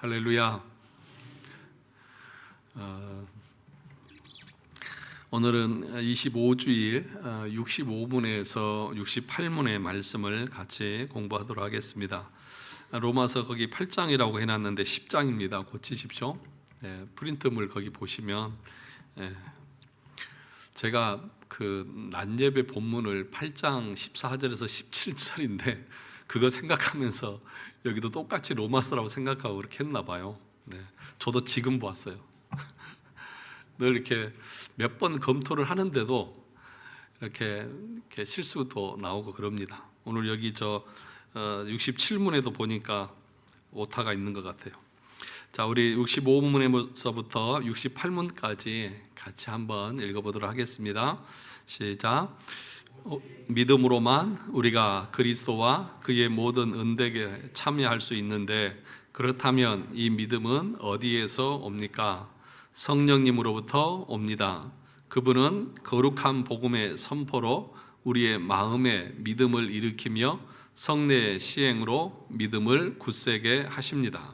할렐루야. 오늘은 25주일 65문에서 68문의 말씀을 같이 공부하도록 하겠습니다. 로마서 거기 8장이라고 해놨는데 10장입니다. 고치십시오. 프린트물 거기 보시면 제가 그 낮예배 본문을 8장 14절에서 17절인데 그거 생각하면서 여기도 똑같이 로마서라고 생각하고 그렇게 했나 봐요. 저도 지금 보았어요. 늘 이렇게 몇 번 검토를 하는데도 이렇게 실수도 나오고 그럽니다. 오늘 여기 67문에도 보니까 오타가 있는 것 같아요. 자, 우리 65문에서부터 68문까지 같이 한번 읽어보도록 하겠습니다. 시작. 믿음으로만 우리가 그리스도와 그의 모든 은덕에 참여할 수 있는데, 그렇다면 이 믿음은 어디에서 옵니까? 성령님으로부터 옵니다. 그분은 거룩한 복음의 선포로 우리의 마음에 믿음을 일으키며 성례의 시행으로 믿음을 굳세게 하십니다.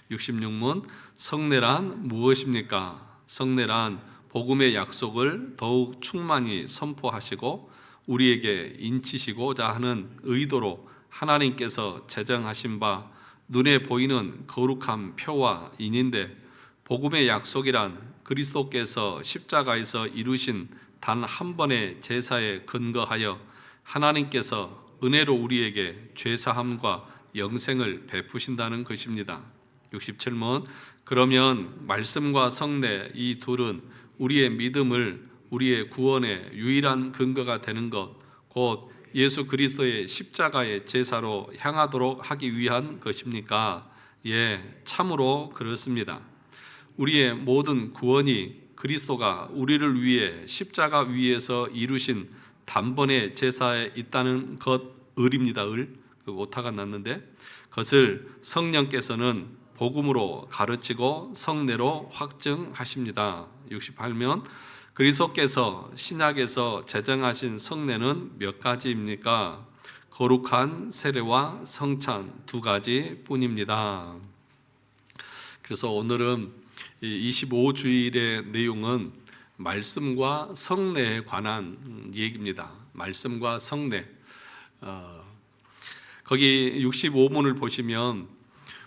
66문, 성례란 무엇입니까? 성례란 복음의 약속을 더욱 충만히 선포하시고 우리에게 인치시고자 하는 의도로 하나님께서 제정하신 바 눈에 보이는 거룩한 표와 인인데, 복음의 약속이란 그리스도께서 십자가에서 이루신 단 한 번의 제사에 근거하여 하나님께서 은혜로 우리에게 죄사함과 영생을 베푸신다는 것입니다. 67문, 그러면 말씀과 성례 이 둘은 우리의 믿음을 우리의 구원의 유일한 근거가 되는 것, 곧 예수 그리스도의 십자가의 제사로 향하도록 하기 위한 것입니까? 예, 참으로 그렇습니다. 우리의 모든 구원이 그리스도가 우리를 위해 십자가 위에서 이루신 단번의 제사에 있다는 것을입니다. 오타가 났는데, 그것을 성령께서는 복음으로 가르치고 성례로 확증하십니다. 68면, 그리스도께서 신약에서 제정하신 성례는 몇 가지입니까? 거룩한 세례와 성찬 두 가지 뿐입니다. 그래서 오늘은 25주일의 내용은 말씀과 성례에 관한 얘기입니다. 말씀과 성례. 거기 65문을 보시면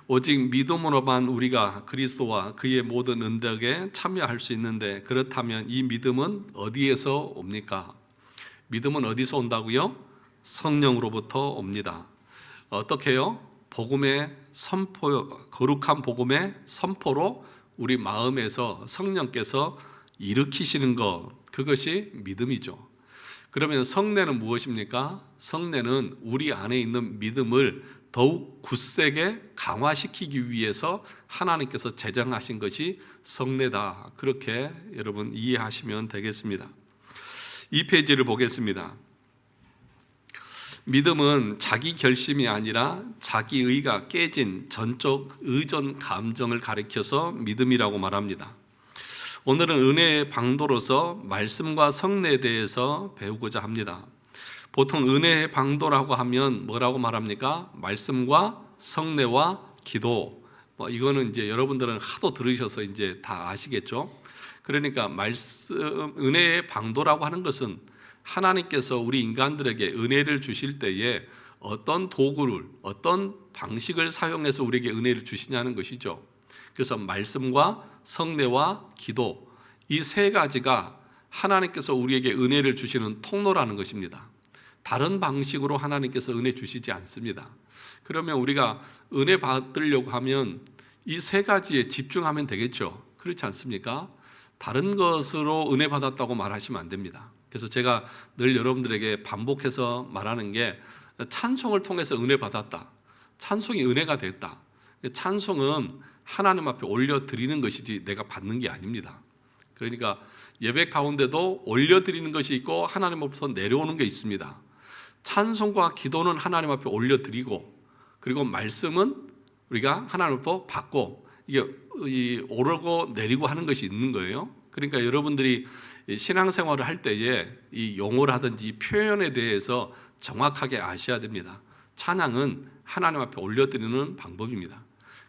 오직 믿음으로만 우리가 그리스도와 그의 모든 은덕에 참여할 수 있는데, 그렇다면 이 믿음은 어디에서 옵니까? 믿음은 어디서 온다고요? 성령으로부터 옵니다. 어떻게요? 복음의 선포, 거룩한 복음의 선포로 우리 마음에서 성령께서 일으키시는 것, 그것이 믿음이죠. 그러면 성례는 무엇입니까? 성례는 우리 안에 있는 믿음을 더욱 굳세게 강화시키기 위해서 하나님께서 제정하신 것이 성례다. 그렇게 여러분 이해하시면 되겠습니다. 이 페이지를 보겠습니다. 믿음은 자기 결심이 아니라 자기의가 깨진 전적 의존 감정을 가리켜서 믿음이라고 말합니다. 오늘은 은혜의 방도로서 말씀과 성례에 대해서 배우고자 합니다. 보통 은혜의 방도라고 하면 뭐라고 말합니까? 말씀과 성례와 기도. 이거는 이제 여러분들은 하도 들으셔서 이제 다 아시겠죠? 그러니까 은혜의 방도라고 하는 것은 하나님께서 우리 인간들에게 은혜를 주실 때에 어떤 도구를, 어떤 방식을 사용해서 우리에게 은혜를 주시냐는 것이죠. 그래서 말씀과 성례와 기도, 이 세 가지가 하나님께서 우리에게 은혜를 주시는 통로라는 것입니다. 다른 방식으로 하나님께서 은혜 주시지 않습니다. 그러면 우리가 은혜 받으려고 하면 이 세 가지에 집중하면 되겠죠. 그렇지 않습니까? 다른 것으로 은혜 받았다고 말하시면 안 됩니다. 그래서 제가 늘 여러분들에게 반복해서 말하는 게, 찬송을 통해서 은혜 받았다, 찬송이 은혜가 됐다. 찬송은 하나님 앞에 올려드리는 것이지 내가 받는 게 아닙니다. 그러니까 예배 가운데도 올려드리는 것이 있고 하나님으로부터 내려오는 게 있습니다. 찬송과 기도는 하나님 앞에 올려드리고, 그리고 말씀은 우리가 하나님으로부터 받고, 이게 오르고 내리고 하는 것이 있는 거예요. 그러니까 여러분들이 신앙생활을 할 때에 이 용어라든지 표현에 대해서 정확하게 아셔야 됩니다. 찬양은 하나님 앞에 올려드리는 방법입니다.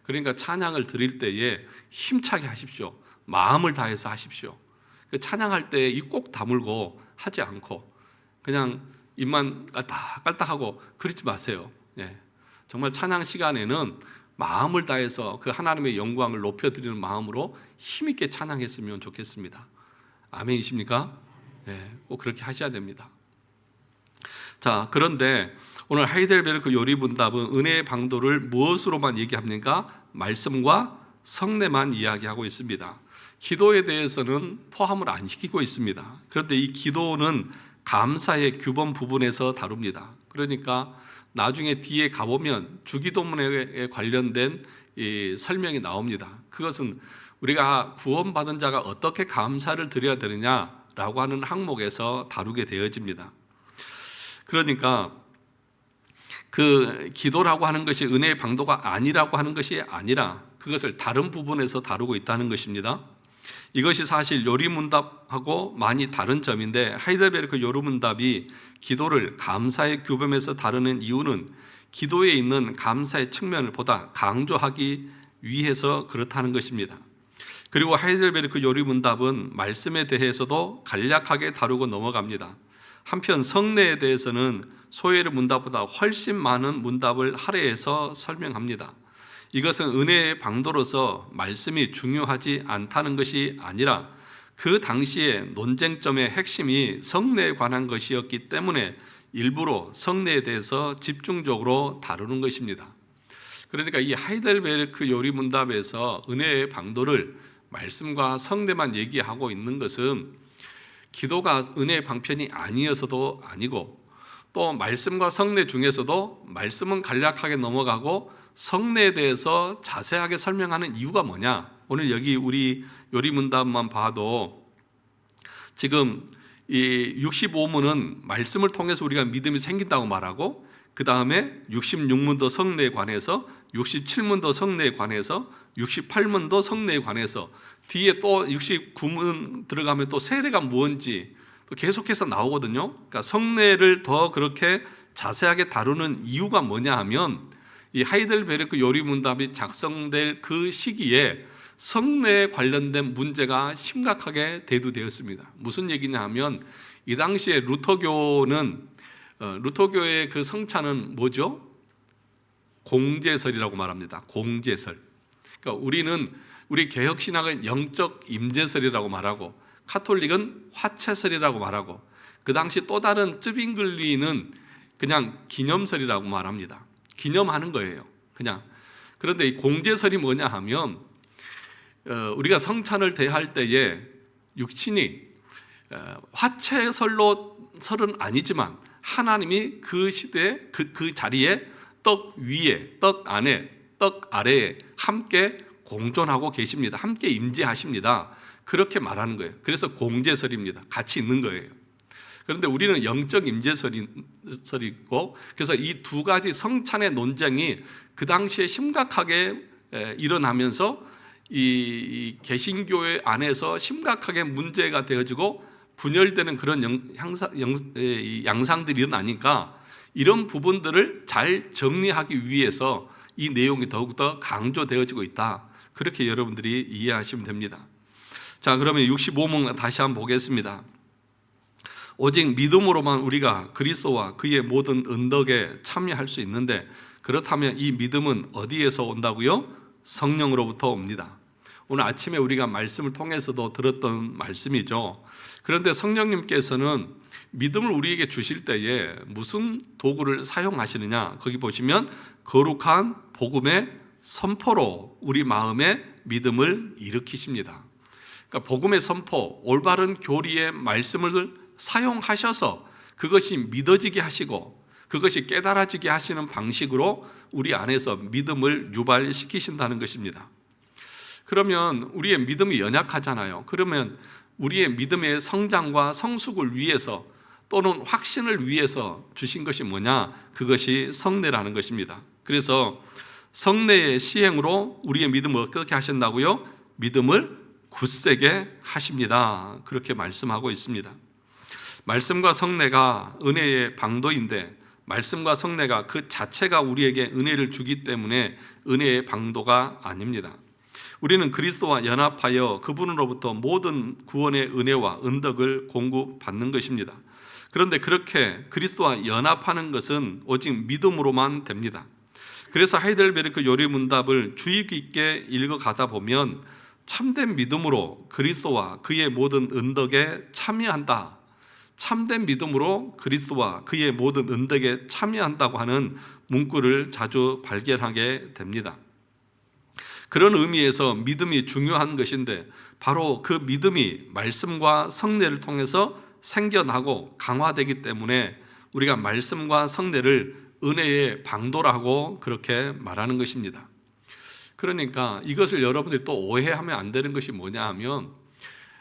그러니까 찬양을 드릴 때에 힘차게 하십시오. 마음을 다해서 하십시오. 그 찬양할 때 입 꼭 다물고 하지 않고 그냥 입만 깔딱깔딱하고 그러지 마세요. 예. 정말 찬양 시간에는 마음을 다해서 그 하나님의 영광을 높여드리는 마음으로 힘있게 찬양했으면 좋겠습니다. 아멘이십니까? 예, 꼭 그렇게 하셔야 됩니다. 자, 그런데 오늘 하이델베르크 요리문답은 은혜의 방도를 무엇으로만 얘기합니까? 말씀과 성례만 이야기하고 있습니다. 기도에 대해서는 포함을 안 시키고 있습니다. 그런데 이 기도는 감사의 규범 부분에서 다룹니다. 그러니까 나중에 뒤에 가보면 주기도문에 관련된 이 설명이 나옵니다. 그것은 우리가 구원받은 자가 어떻게 감사를 드려야 되느냐라고 하는 항목에서 다루게 되어집니다. 그러니까 그 기도라고 하는 것이 은혜의 방도가 아니라고 하는 것이 아니라 그것을 다른 부분에서 다루고 있다는 것입니다. 이것이 사실 요리문답하고 많이 다른 점인데 하이델베르크 요리문답이 기도를 감사의 규범에서 다루는 이유는 기도에 있는 감사의 측면을 보다 강조하기 위해서 그렇다는 것입니다. 그리고 하이델베르크 요리문답은 말씀에 대해서도 간략하게 다루고 넘어갑니다. 한편 성례에 대해서는 소예르 문답보다 훨씬 많은 문답을 할애해서 설명합니다. 이것은 은혜의 방도로서 말씀이 중요하지 않다는 것이 아니라 그 당시의 논쟁점의 핵심이 성례에 관한 것이었기 때문에 일부러 성례에 대해서 집중적으로 다루는 것입니다. 그러니까 이 하이델베르크 요리문답에서 은혜의 방도를 말씀과 성례만 얘기하고 있는 것은 기도가 은혜의 방편이 아니어서도 아니고 또 말씀과 성례 중에서도 말씀은 간략하게 넘어가고 성례에 대해서 자세하게 설명하는 이유가 뭐냐? 오늘 여기 우리 요리문답만 봐도 지금 이 65문은 말씀을 통해서 우리가 믿음이 생긴다고 말하고 그 다음에 66문도 성례에 관해서 67문도 성례에 관해서 68문도 성례에 관해서 뒤에 또 69문 들어가면 또 세례가 뭔지 또 계속해서 나오거든요. 그러니까 성례를 더 그렇게 자세하게 다루는 이유가 뭐냐 하면 이 하이델베르크 요리문답이 작성될 그 시기에 성례에 관련된 문제가 심각하게 대두되었습니다. 무슨 얘기냐 하면 이 당시에 루터교의 그 성찬은 뭐죠? 공제설이라고 말합니다. 공제설. 그러니까 우리 개혁신학은 영적 임재설이라고 말하고 카톨릭은 화채설이라고 말하고 그 당시 또 다른 쯔빙글리는 그냥 기념설이라고 말합니다. 기념하는 거예요. 그냥. 그런데 이 공제설이 뭐냐 하면 우리가 성찬을 대할 때에 육신이 화채설은 아니지만 하나님이 그 시대에 그 자리에 떡 위에, 떡 안에, 떡 아래에 함께 공존하고 계십니다. 함께 임재하십니다. 그렇게 말하는 거예요. 그래서 공제설입니다. 같이 있는 거예요. 그런데 우리는 영적 임재설이고 그래서 이 두 가지 성찬의 논쟁이 그 당시에 심각하게 일어나면서 이 개신교회 안에서 심각하게 문제가 되어지고 분열되는 그런 양상들이 일어나니까 이런 부분들을 잘 정리하기 위해서 이 내용이 더욱더 강조되어지고 있다. 그렇게 여러분들이 이해하시면 됩니다. 자, 그러면 65문 다시 한번 보겠습니다. 오직 믿음으로만 우리가 그리스도와 그의 모든 은덕에 참여할 수 있는데 그렇다면 이 믿음은 어디에서 온다고요? 성령으로부터 옵니다. 오늘 아침에 우리가 말씀을 통해서도 들었던 말씀이죠. 그런데 성령님께서는 믿음을 우리에게 주실 때에 무슨 도구를 사용하시느냐? 거기 보시면 거룩한 복음의 선포로 우리 마음에 믿음을 일으키십니다. 그러니까 복음의 선포, 올바른 교리의 말씀을 사용하셔서 그것이 믿어지게 하시고 그것이 깨달아지게 하시는 방식으로 우리 안에서 믿음을 유발시키신다는 것입니다. 그러면 우리의 믿음이 연약하잖아요. 그러면 우리의 믿음의 성장과 성숙을 위해서 또는 확신을 위해서 주신 것이 뭐냐? 그것이 성례라는 것입니다. 그래서 성례의 시행으로 우리의 믿음을 어떻게 하신다고요? 믿음을 굳세게 하십니다. 그렇게 말씀하고 있습니다. 말씀과 성례가 은혜의 방도인데 말씀과 성례가 그 자체가 우리에게 은혜를 주기 때문에 은혜의 방도가 아닙니다. 우리는 그리스도와 연합하여 그분으로부터 모든 구원의 은혜와 은덕을 공급받는 것입니다. 그런데 그렇게 그리스도와 연합하는 것은 오직 믿음으로만 됩니다. 그래서 하이델베르크 요리문답을 주의 깊게 읽어가다 보면 참된 믿음으로 그리스도와 그의 모든 은덕에 참여한다, 참된 믿음으로 그리스도와 그의 모든 은덕에 참여한다고 하는 문구를 자주 발견하게 됩니다. 그런 의미에서 믿음이 중요한 것인데 바로 그 믿음이 말씀과 성례를 통해서 생겨나고 강화되기 때문에 우리가 말씀과 성례를 은혜의 방도라고 그렇게 말하는 것입니다. 그러니까 이것을 여러분들이 또 오해하면 안 되는 것이 뭐냐 하면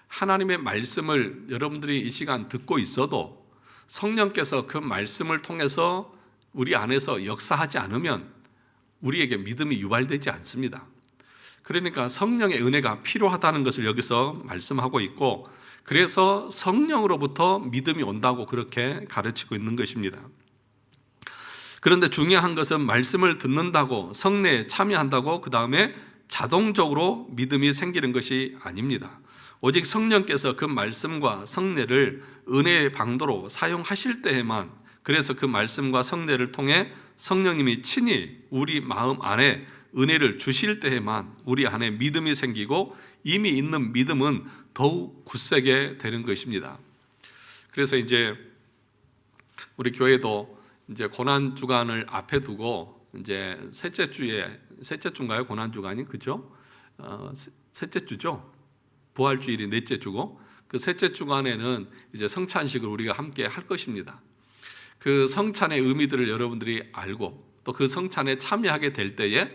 하나님의 말씀을 여러분들이 이 시간 듣고 있어도 성령께서 그 말씀을 통해서 우리 안에서 역사하지 않으면 우리에게 믿음이 유발되지 않습니다. 그러니까 성령의 은혜가 필요하다는 것을 여기서 말씀하고 있고, 그래서 성령으로부터 믿음이 온다고 그렇게 가르치고 있는 것입니다. 그런데 중요한 것은 말씀을 듣는다고 성례에 참여한다고 그 다음에 자동적으로 믿음이 생기는 것이 아닙니다. 오직 성령께서 그 말씀과 성례를 은혜의 방도로 사용하실 때에만, 그래서 그 말씀과 성례를 통해 성령님이 친히 우리 마음 안에 은혜를 주실 때에만 우리 안에 믿음이 생기고 이미 있는 믿음은 더욱 굳세게 되는 것입니다. 그래서 이제 우리 교회도 이제 고난 주간을 앞에 두고 이제 셋째 주인가요? 고난 주간이 그죠? 셋째 주죠. 부활 주일이 넷째 주고 그 셋째 주간에는 이제 성찬식을 우리가 함께 할 것입니다. 그 성찬의 의미들을 여러분들이 알고 또 그 성찬에 참여하게 될 때에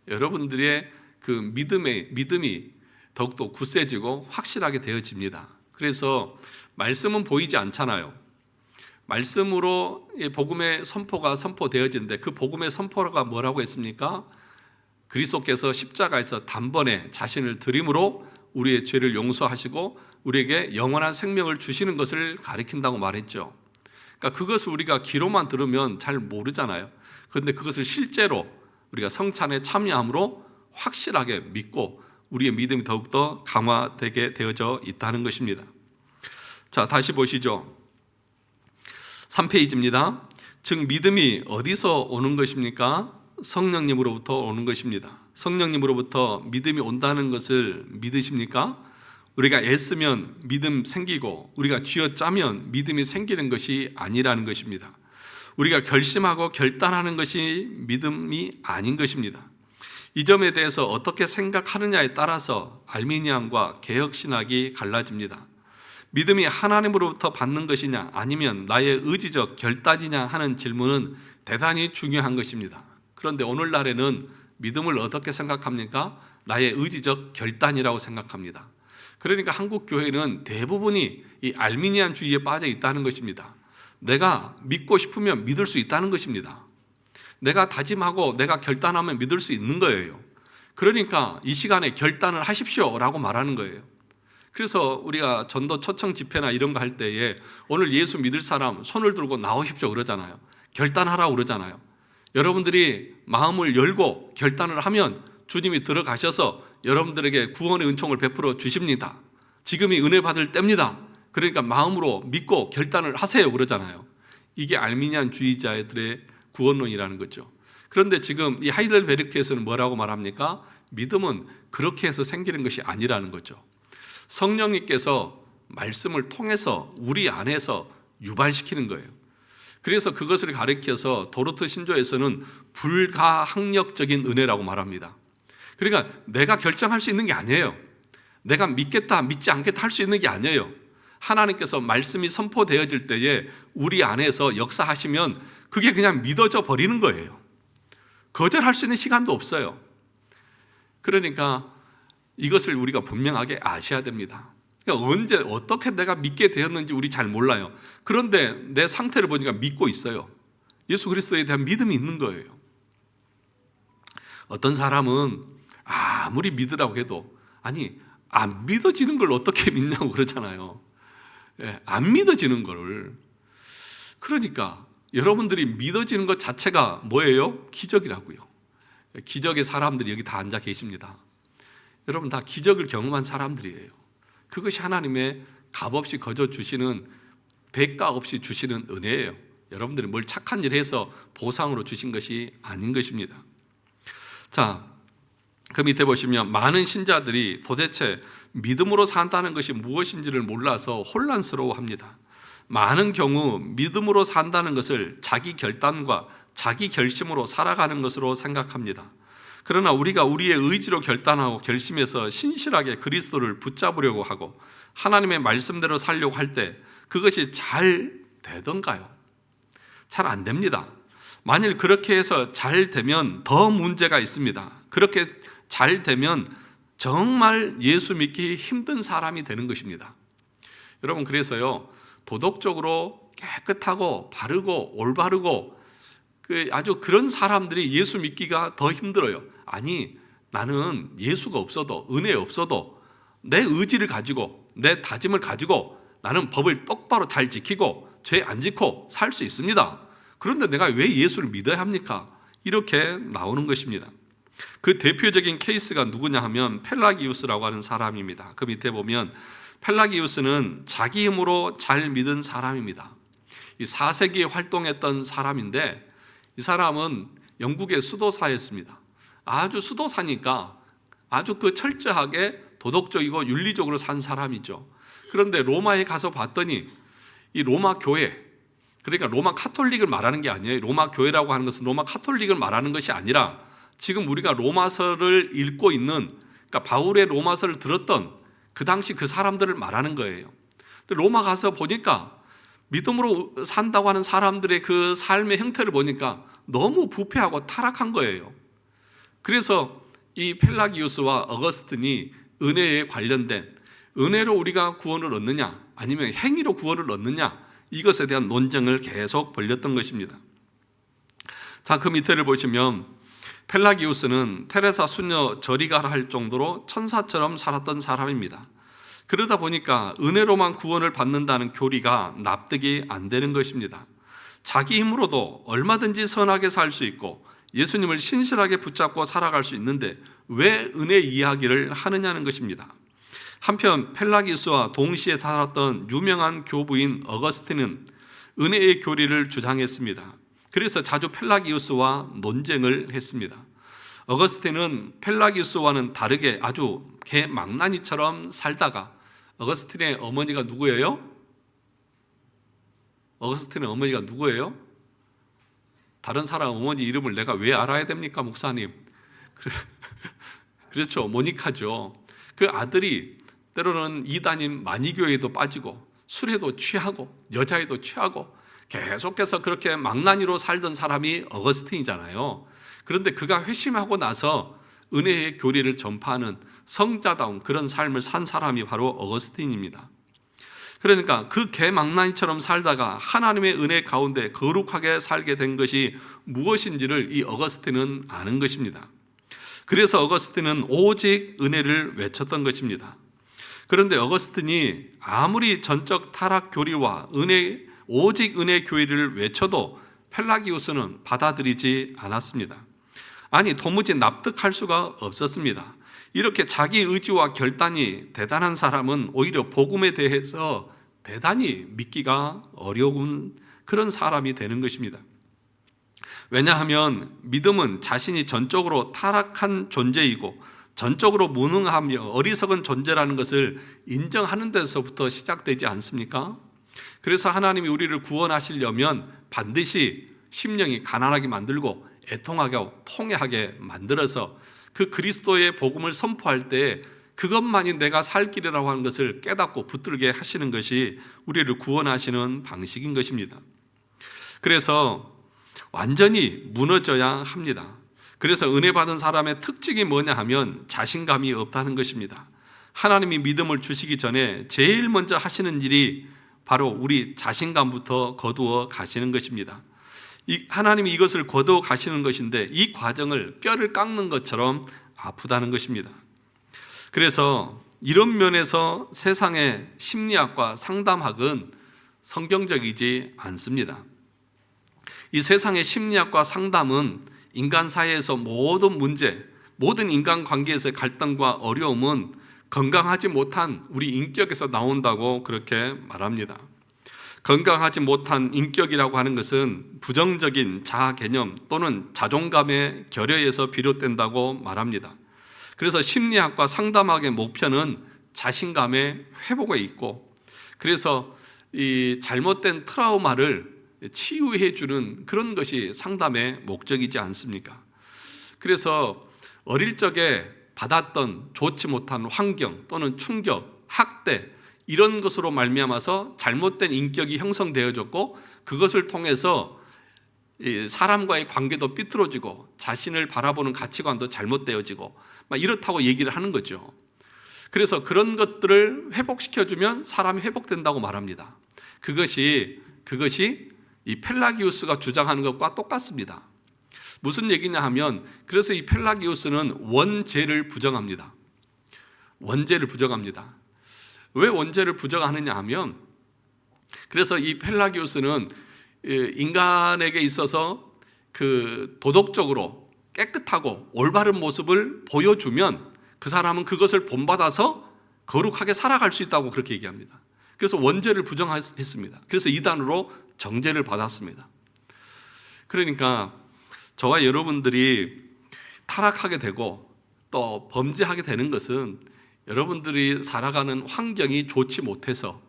여러분들의 그 믿음이 더욱더 굳세지고 확실하게 되어집니다. 그래서 말씀은 보이지 않잖아요. 말씀으로 복음의 선포가 선포되어지는데 그 복음의 선포가 뭐라고 했습니까? 그리스도께서 십자가에서 단번에 자신을 드림으로 우리의 죄를 용서하시고 우리에게 영원한 생명을 주시는 것을 가리킨다고 말했죠. 그러니까 그것을 우리가 귀로만 들으면 잘 모르잖아요. 그런데 그것을 실제로 우리가 성찬에 참여함으로 확실하게 믿고 우리의 믿음이 더욱더 강화되게 되어져 있다는 것입니다. 자, 다시 보시죠. 3페이지입니다. 즉 믿음이 어디서 오는 것입니까? 성령님으로부터 오는 것입니다. 성령님으로부터 믿음이 온다는 것을 믿으십니까? 우리가 애쓰면 믿음 생기고 우리가 쥐어짜면 믿음이 생기는 것이 아니라는 것입니다. 우리가 결심하고 결단하는 것이 믿음이 아닌 것입니다. 이 점에 대해서 어떻게 생각하느냐에 따라서 알미니안과 개혁신학이 갈라집니다. 믿음이 하나님으로부터 받는 것이냐 아니면 나의 의지적 결단이냐 하는 질문은 대단히 중요한 것입니다. 그런데 오늘날에는 믿음을 어떻게 생각합니까? 나의 의지적 결단이라고 생각합니다. 그러니까 한국 교회는 대부분이 이 알미니안주의에 빠져 있다는 것입니다. 내가 믿고 싶으면 믿을 수 있다는 것입니다. 내가 다짐하고 내가 결단하면 믿을 수 있는 거예요. 그러니까 이 시간에 결단을 하십시오라고 말하는 거예요. 그래서 우리가 전도 초청 집회나 이런 거 할 때에 오늘 예수 믿을 사람 손을 들고 나오십시오 그러잖아요. 결단하라고 그러잖아요. 여러분들이 마음을 열고 결단을 하면 주님이 들어가셔서 여러분들에게 구원의 은총을 베풀어 주십니다. 지금이 은혜 받을 때입니다. 그러니까 마음으로 믿고 결단을 하세요 그러잖아요. 이게 알미니안주의자들의 구원론이라는 거죠. 그런데 지금 이 하이델베르크에서는 뭐라고 말합니까? 믿음은 그렇게 해서 생기는 것이 아니라는 거죠. 성령님께서 말씀을 통해서 우리 안에서 유발시키는 거예요. 그래서 그것을 가리켜서 도르트 신조에서는 불가항력적인 은혜라고 말합니다. 그러니까 내가 결정할 수 있는 게 아니에요. 내가 믿겠다 믿지 않겠다 할 수 있는 게 아니에요. 하나님께서 말씀이 선포되어질 때에 우리 안에서 역사하시면 그게 그냥 믿어져 버리는 거예요. 거절할 수 있는 시간도 없어요. 그러니까 이것을 우리가 분명하게 아셔야 됩니다. 그러니까 언제 어떻게 내가 믿게 되었는지 우리 잘 몰라요. 그런데 내 상태를 보니까 믿고 있어요. 예수 그리스도에 대한 믿음이 있는 거예요. 어떤 사람은 아무리 믿으라고 해도 아니 안 믿어지는 걸 어떻게 믿냐고 그러잖아요. 안 믿어지는 거를. 그러니까 여러분들이 믿어지는 것 자체가 뭐예요? 기적이라고요. 기적의 사람들이 여기 다 앉아 계십니다. 여러분 다 기적을 경험한 사람들이에요. 그것이 하나님의 값없이 거저 주시는, 대가 없이 주시는 은혜예요. 여러분들이 뭘 착한 일 해서 보상으로 주신 것이 아닌 것입니다. 자, 그 밑에 보시면 많은 신자들이 도대체 믿음으로 산다는 것이 무엇인지를 몰라서 혼란스러워합니다. 많은 경우 믿음으로 산다는 것을 자기 결단과 자기 결심으로 살아가는 것으로 생각합니다. 그러나 우리가 우리의 의지로 결단하고 결심해서 신실하게 그리스도를 붙잡으려고 하고 하나님의 말씀대로 살려고 할 때 그것이 잘 되던가요? 잘 안 됩니다. 만일 그렇게 해서 잘 되면 더 문제가 있습니다. 그렇게 잘 되면 정말 예수 믿기 힘든 사람이 되는 것입니다. 여러분, 그래서요, 도덕적으로 깨끗하고 바르고 올바르고 아주 그런 사람들이 예수 믿기가 더 힘들어요. 아니, 나는 예수가 없어도, 은혜 없어도 내 의지를 가지고 내 다짐을 가지고 나는 법을 똑바로 잘 지키고 죄 안 짓고 살 수 있습니다. 그런데 내가 왜 예수를 믿어야 합니까? 이렇게 나오는 것입니다. 그 대표적인 케이스가 누구냐 하면 펠라기우스라고 하는 사람입니다. 그 밑에 보면 펠라기우스는 자기 힘으로 잘 믿은 사람입니다. 이 4세기에 활동했던 사람인데 이 사람은 영국의 수도사였습니다. 아주 수도사니까 아주 철저하게 도덕적이고 윤리적으로 산 사람이죠. 그런데 로마에 가서 봤더니 이 로마 교회, 그러니까 로마 카톨릭을 말하는 게 아니에요. 로마 교회라고 하는 것은 로마 카톨릭을 말하는 것이 아니라 지금 우리가 로마서를 읽고 있는, 그러니까 바울의 로마서를 들었던 그 당시 그 사람들을 말하는 거예요. 로마 가서 보니까 믿음으로 산다고 하는 사람들의 그 삶의 형태를 보니까 너무 부패하고 타락한 거예요. 그래서 이 펠라기우스와 어거스틴이 은혜에 관련된, 은혜로 우리가 구원을 얻느냐 아니면 행위로 구원을 얻느냐, 이것에 대한 논쟁을 계속 벌였던 것입니다. 자, 그 밑에를 보시면 펠라기우스는 테레사 수녀 저리가라 할 정도로 천사처럼 살았던 사람입니다. 그러다 보니까 은혜로만 구원을 받는다는 교리가 납득이 안 되는 것입니다. 자기 힘으로도 얼마든지 선하게 살 수 있고 예수님을 신실하게 붙잡고 살아갈 수 있는데 왜 은혜 이야기를 하느냐는 것입니다. 한편 펠라기우스와 동시에 살았던 유명한 교부인 어거스틴은 은혜의 교리를 주장했습니다. 그래서 자주 펠라기우스와 논쟁을 했습니다. 어거스틴은 펠라기우스와는 다르게 아주 개망나니처럼 살다가, 어거스틴의 어머니가 누구예요? 어거스틴의 어머니가 누구예요? 다른 사람 어머니 이름을 내가 왜 알아야 됩니까, 목사님? 그렇죠, 모니카죠. 그 아들이 때로는 이단인 마니교회에도 빠지고 술에도 취하고 여자에도 취하고 계속해서 그렇게 망나니로 살던 사람이 어거스틴이잖아요. 그런데 그가 회심하고 나서 은혜의 교리를 전파하는 성자다운 그런 삶을 산 사람이 바로 어거스틴입니다. 그러니까 그 개망나니처럼 살다가 하나님의 은혜 가운데 거룩하게 살게 된 것이 무엇인지를 이 어거스틴은 아는 것입니다. 그래서 어거스틴은 오직 은혜를 외쳤던 것입니다. 그런데 어거스틴이 아무리 전적 타락 교리와 오직 은혜 교리를 외쳐도 펠라기우스는 받아들이지 않았습니다. 아니, 도무지 납득할 수가 없었습니다. 이렇게 자기 의지와 결단이 대단한 사람은 오히려 복음에 대해서 대단히 믿기가 어려운 그런 사람이 되는 것입니다. 왜냐하면 믿음은 자신이 전적으로 타락한 존재이고 전적으로 무능하며 어리석은 존재라는 것을 인정하는 데서부터 시작되지 않습니까? 그래서 하나님이 우리를 구원하시려면 반드시 심령이 가난하게 만들고 애통하게 하고 통회하게 만들어서 그 그리스도의 복음을 선포할 때 그것만이 내가 살 길이라고 하는 것을 깨닫고 붙들게 하시는 것이 우리를 구원하시는 방식인 것입니다. 그래서 완전히 무너져야 합니다. 그래서 은혜 받은 사람의 특징이 뭐냐 하면 자신감이 없다는 것입니다. 하나님이 믿음을 주시기 전에 제일 먼저 하시는 일이 바로 우리 자신감부터 거두어 가시는 것입니다. 하나님이 이것을 거두어 가시는 것인데 이 과정을 뼈를 깎는 것처럼 아프다는 것입니다. 그래서 이런 면에서 세상의 심리학과 상담학은 성경적이지 않습니다. 이 세상의 심리학과 상담은 인간 사회에서 모든 문제, 모든 인간관계에서의 갈등과 어려움은 건강하지 못한 우리 인격에서 나온다고 그렇게 말합니다. 건강하지 못한 인격이라고 하는 것은 부정적인 자아 개념 또는 자존감의 결여에서 비롯된다고 말합니다. 그래서 심리학과 상담학의 목표는 자신감의 회복에 있고, 그래서 이 잘못된 트라우마를 치유해 주는 그런 것이 상담의 목적이지 않습니까? 그래서 어릴 적에 받았던 좋지 못한 환경 또는 충격, 학대 이런 것으로 말미암아서 잘못된 인격이 형성되어졌고, 그것을 통해서 사람과의 관계도 삐뚤어지고 자신을 바라보는 가치관도 잘못되어지고 막 이렇다고 얘기를 하는 거죠. 그래서 그런 것들을 회복시켜주면 사람이 회복된다고 말합니다. 그것이 이 펠라기우스가 주장하는 것과 똑같습니다. 무슨 얘기냐 하면, 그래서 이 펠라기우스는 원죄를 부정합니다. 원죄를 부정합니다. 왜 원죄를 부정하느냐 하면, 그래서 이 펠라기우스는 인간에게 있어서 그 도덕적으로 깨끗하고 올바른 모습을 보여주면 그 사람은 그것을 본받아서 거룩하게 살아갈 수 있다고 그렇게 얘기합니다. 그래서 원죄를 부정했습니다. 그래서 이단으로 정죄를 받았습니다. 그러니까 저와 여러분들이 타락하게 되고 또 범죄하게 되는 것은 여러분들이 살아가는 환경이 좋지 못해서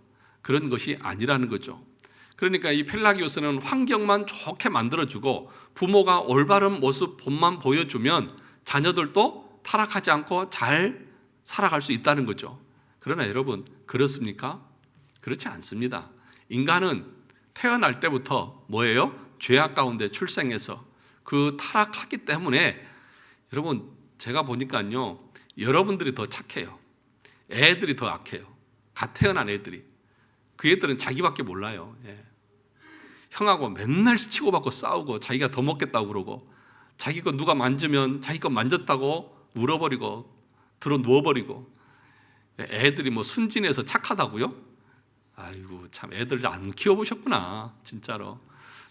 그런 것이 아니라는 거죠. 그러니까 이 펠라기우스는 환경만 좋게 만들어주고 부모가 올바른 모습 본만 보여주면 자녀들도 타락하지 않고 잘 살아갈 수 있다는 거죠. 그러나 여러분, 그렇습니까? 그렇지 않습니다. 인간은 태어날 때부터 뭐예요? 죄악 가운데 출생해서 그 타락하기 때문에, 여러분 제가 보니까요, 여러분들이 더 착해요. 애들이 더 악해요. 갓 태어난 애들이. 그 애들은 자기밖에 몰라요. 형하고 맨날 치고받고 싸우고 자기가 더 먹겠다고 그러고, 자기 거 누가 만지면 자기 거 만졌다고 울어버리고 들어 누워버리고. 애들이 뭐 순진해서 착하다고요? 아이고 참, 애들 안 키워보셨구나 진짜로.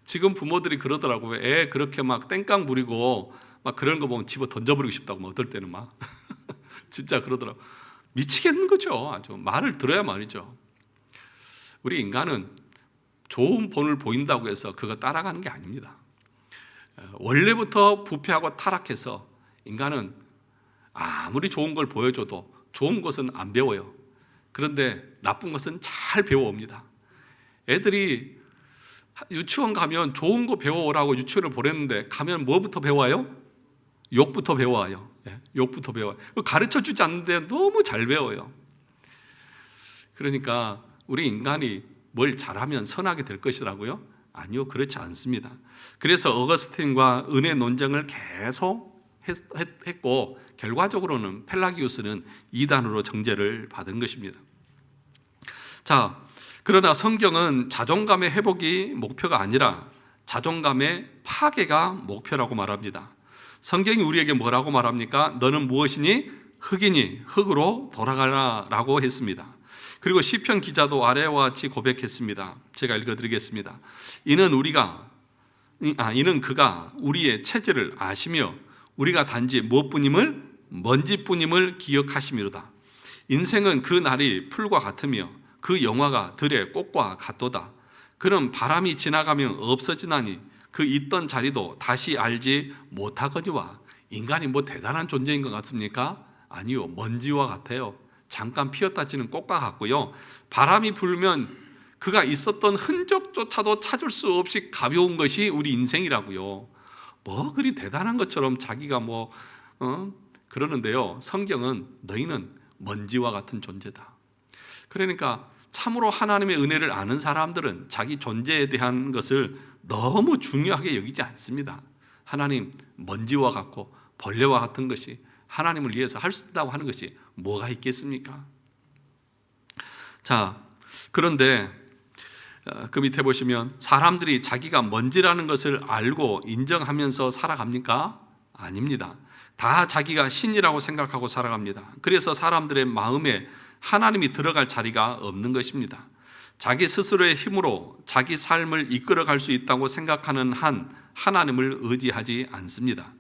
지금 부모들이 그러더라고요. 애 그렇게 막 땡깡 부리고 막 그런 거 보면 집어 던져버리고 싶다고 막 어떨 때는 막 진짜 그러더라고. 미치겠는 거죠. 아주 말을 들어야 말이죠. 우리 인간은 좋은 본을 보인다고 해서 그거 따라가는 게 아닙니다. 원래부터 부패하고 타락해서 인간은 아무리 좋은 걸 보여줘도 좋은 것은 안 배워요. 그런데 나쁜 것은 잘 배워옵니다. 애들이 유치원 가면 좋은 거 배워오라고 유치원을 보냈는데 가면 뭐부터 배워요? 욕부터 배워요. 욕부터 배워요. 가르쳐주지 않는데 너무 잘 배워요. 그러니까 우리 인간이 뭘 잘하면 선하게 될 것이라고요? 아니요, 그렇지 않습니다. 그래서 어거스틴과 은혜 논쟁을 계속 했고, 결과적으로는 펠라기우스는 이단으로 정죄를 받은 것입니다. 자, 그러나 성경은 자존감의 회복이 목표가 아니라 자존감의 파괴가 목표라고 말합니다. 성경이 우리에게 뭐라고 말합니까? 너는 무엇이니? 흙이니 흙으로 돌아가라 라고 했습니다. 그리고 시편 기자도 아래와 같이 고백했습니다. 제가 읽어드리겠습니다. 이는 그가 우리의 체질을 아시며 우리가 단지 무엇뿐임을 먼지뿐임을 기억하심이로다. 인생은 그 날이 풀과 같으며 그 영화가 들의 꽃과 같도다. 그는 바람이 지나가면 없어지나니 그 있던 자리도 다시 알지 못하거니와. 인간이 뭐 대단한 존재인 것 같습니까? 아니요, 먼지와 같아요. 잠깐 피었다 지는 꽃과 같고요, 바람이 불면 그가 있었던 흔적조차도 찾을 수 없이 가벼운 것이 우리 인생이라고요. 뭐 그리 대단한 것처럼 자기가 그러는데요, 성경은 너희는 먼지와 같은 존재다. 그러니까 참으로 하나님의 은혜를 아는 사람들은 자기 존재에 대한 것을 너무 중요하게 여기지 않습니다. 하나님 먼지와 같고 벌레와 같은 것이 하나님을 위해서 할 수 있다고 하는 것이 뭐가 있겠습니까? 자, 그런데 그 밑에 보시면 사람들이 자기가 먼지라는 것을 알고 인정하면서 살아갑니까? 아닙니다. 다 자기가 신이라고 생각하고 살아갑니다. 그래서 사람들의 마음에 하나님이 들어갈 자리가 없는 것입니다. 자기 스스로의 힘으로 자기 삶을 이끌어갈 수 있다고 생각하는 한 하나님을 의지하지 않습니다.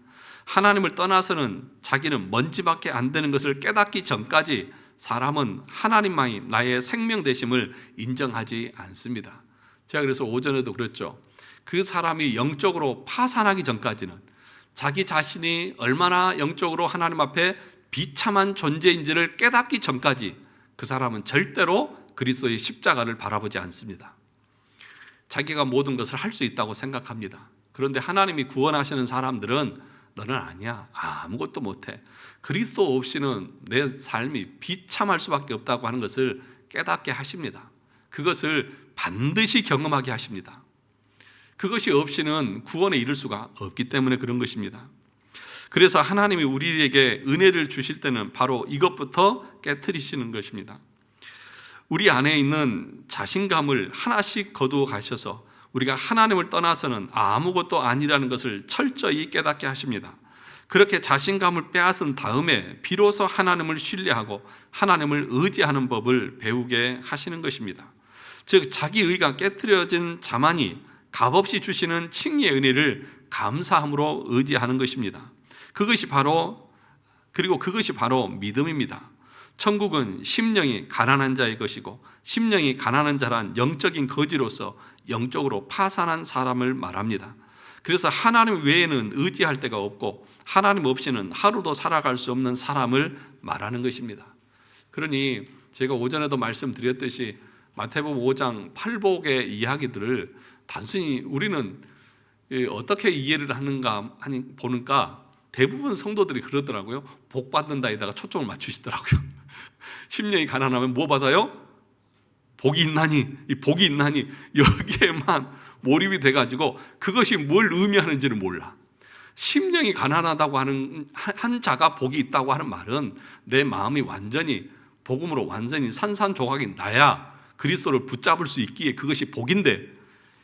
하나님을 떠나서는 자기는 먼지밖에 안 되는 것을 깨닫기 전까지 사람은 하나님만이 나의 생명 되심을 인정하지 않습니다. 제가 그래서 오전에도 그랬죠. 그 사람이 영적으로 파산하기 전까지는, 자기 자신이 얼마나 영적으로 하나님 앞에 비참한 존재인지를 깨닫기 전까지 그 사람은 절대로 그리스도의 십자가를 바라보지 않습니다. 자기가 모든 것을 할 수 있다고 생각합니다. 그런데 하나님이 구원하시는 사람들은 너는 아니야, 아무것도 못해, 그리스도 없이는 내 삶이 비참할 수밖에 없다고 하는 것을 깨닫게 하십니다. 그것을 반드시 경험하게 하십니다. 그것이 없이는 구원에 이를 수가 없기 때문에 그런 것입니다. 그래서 하나님이 우리에게 은혜를 주실 때는 바로 이것부터 깨트리시는 것입니다. 우리 안에 있는 자신감을 하나씩 거두어 가셔서 우리가 하나님을 떠나서는 아무것도 아니라는 것을 철저히 깨닫게 하십니다. 그렇게 자신감을 빼앗은 다음에 비로소 하나님을 신뢰하고 하나님을 의지하는 법을 배우게 하시는 것입니다. 즉 자기 의가 깨트려진 자만이 값없이 주시는 칭의의 은혜를 감사함으로 의지하는 것입니다. 그것이 바로 믿음입니다. 천국은 심령이 가난한 자의 것이고, 심령이 가난한 자란 영적인 거지로서 영적으로 파산한 사람을 말합니다. 그래서 하나님 외에는 의지할 데가 없고 하나님 없이는 하루도 살아갈 수 없는 사람을 말하는 것입니다. 그러니 제가 오전에도 말씀드렸듯이 마태복음 5장 팔복의 이야기들을 단순히 우리는 어떻게 이해를 하는가 보니까 대부분 성도들이 그러더라고요. 복 받는다에다가 초점을 맞추시더라고요. 심령이 가난하면 뭐 받아요? 복이 있나니, 이 복이 있나니 여기에만 몰입이 돼가지고 그것이 뭘 의미하는지를 몰라. 심령이 가난하다고 하는 한 자가 복이 있다고 하는 말은 내 마음이 완전히 복음으로 완전히 산산조각이 나야 그리스도를 붙잡을 수 있기에 그것이 복인데,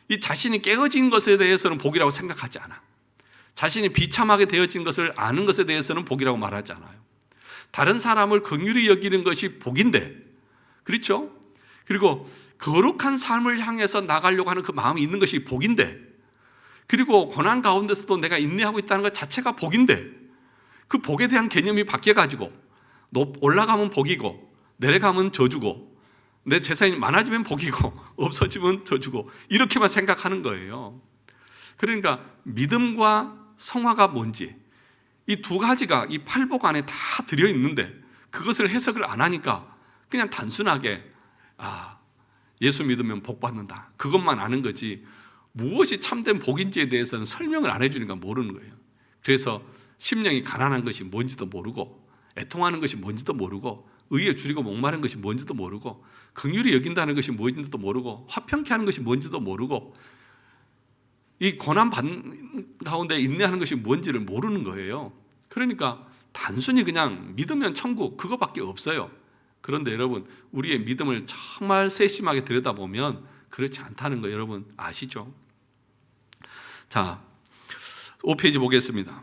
이 자신이 깨어진 것에 대해서는 복이라고 생각하지 않아. 자신이 비참하게 되어진 것을 아는 것에 대해서는 복이라고 말하지 않아요. 다른 사람을 긍휼히 여기는 것이 복인데, 그렇죠? 그리고 거룩한 삶을 향해서 나가려고 하는 그 마음이 있는 것이 복인데, 그리고 고난 가운데서도 내가 인내하고 있다는 것 자체가 복인데, 그 복에 대한 개념이 바뀌어가지고 올라가면 복이고 내려가면 저주고, 내 재산이 많아지면 복이고 없어지면 저주고, 이렇게만 생각하는 거예요. 그러니까 믿음과 성화가 뭔지 이 두 가지가 이 팔복 안에 다 들어있는데 그것을 해석을 안 하니까 그냥 단순하게 예수 믿으면 복 받는다, 그것만 아는 거지 무엇이 참된 복인지에 대해서는 설명을 안 해주니까 모르는 거예요. 그래서 심령이 가난한 것이 뭔지도 모르고, 애통하는 것이 뭔지도 모르고, 의에 줄이고 목마른 것이 뭔지도 모르고, 긍휼히 여긴다는 것이 뭔지도 모르고, 화평케 하는 것이 뭔지도 모르고, 이 고난 받는 가운데 인내하는 것이 뭔지를 모르는 거예요. 그러니까 단순히 그냥 믿으면 천국, 그거밖에 없어요. 그런데 여러분, 우리의 믿음을 정말 세심하게 들여다보면 그렇지 않다는 거 여러분 아시죠? 자, 5페이지 보겠습니다.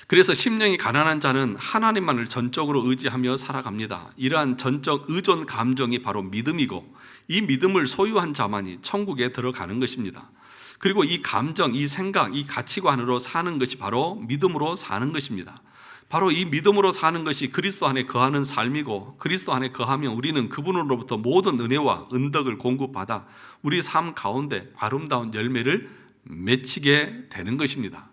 그래서 심령이 가난한 자는 하나님만을 전적으로 의지하며 살아갑니다. 이러한 전적 의존 감정이 바로 믿음이고, 이 믿음을 소유한 자만이 천국에 들어가는 것입니다. 그리고 이 감정, 이 생각, 이 가치관으로 사는 것이 바로 믿음으로 사는 것입니다. 바로 이 믿음으로 사는 것이 그리스도 안에 거하는 삶이고, 그리스도 안에 거하면 우리는 그분으로부터 모든 은혜와 은덕을 공급받아 우리 삶 가운데 아름다운 열매를 맺히게 되는 것입니다.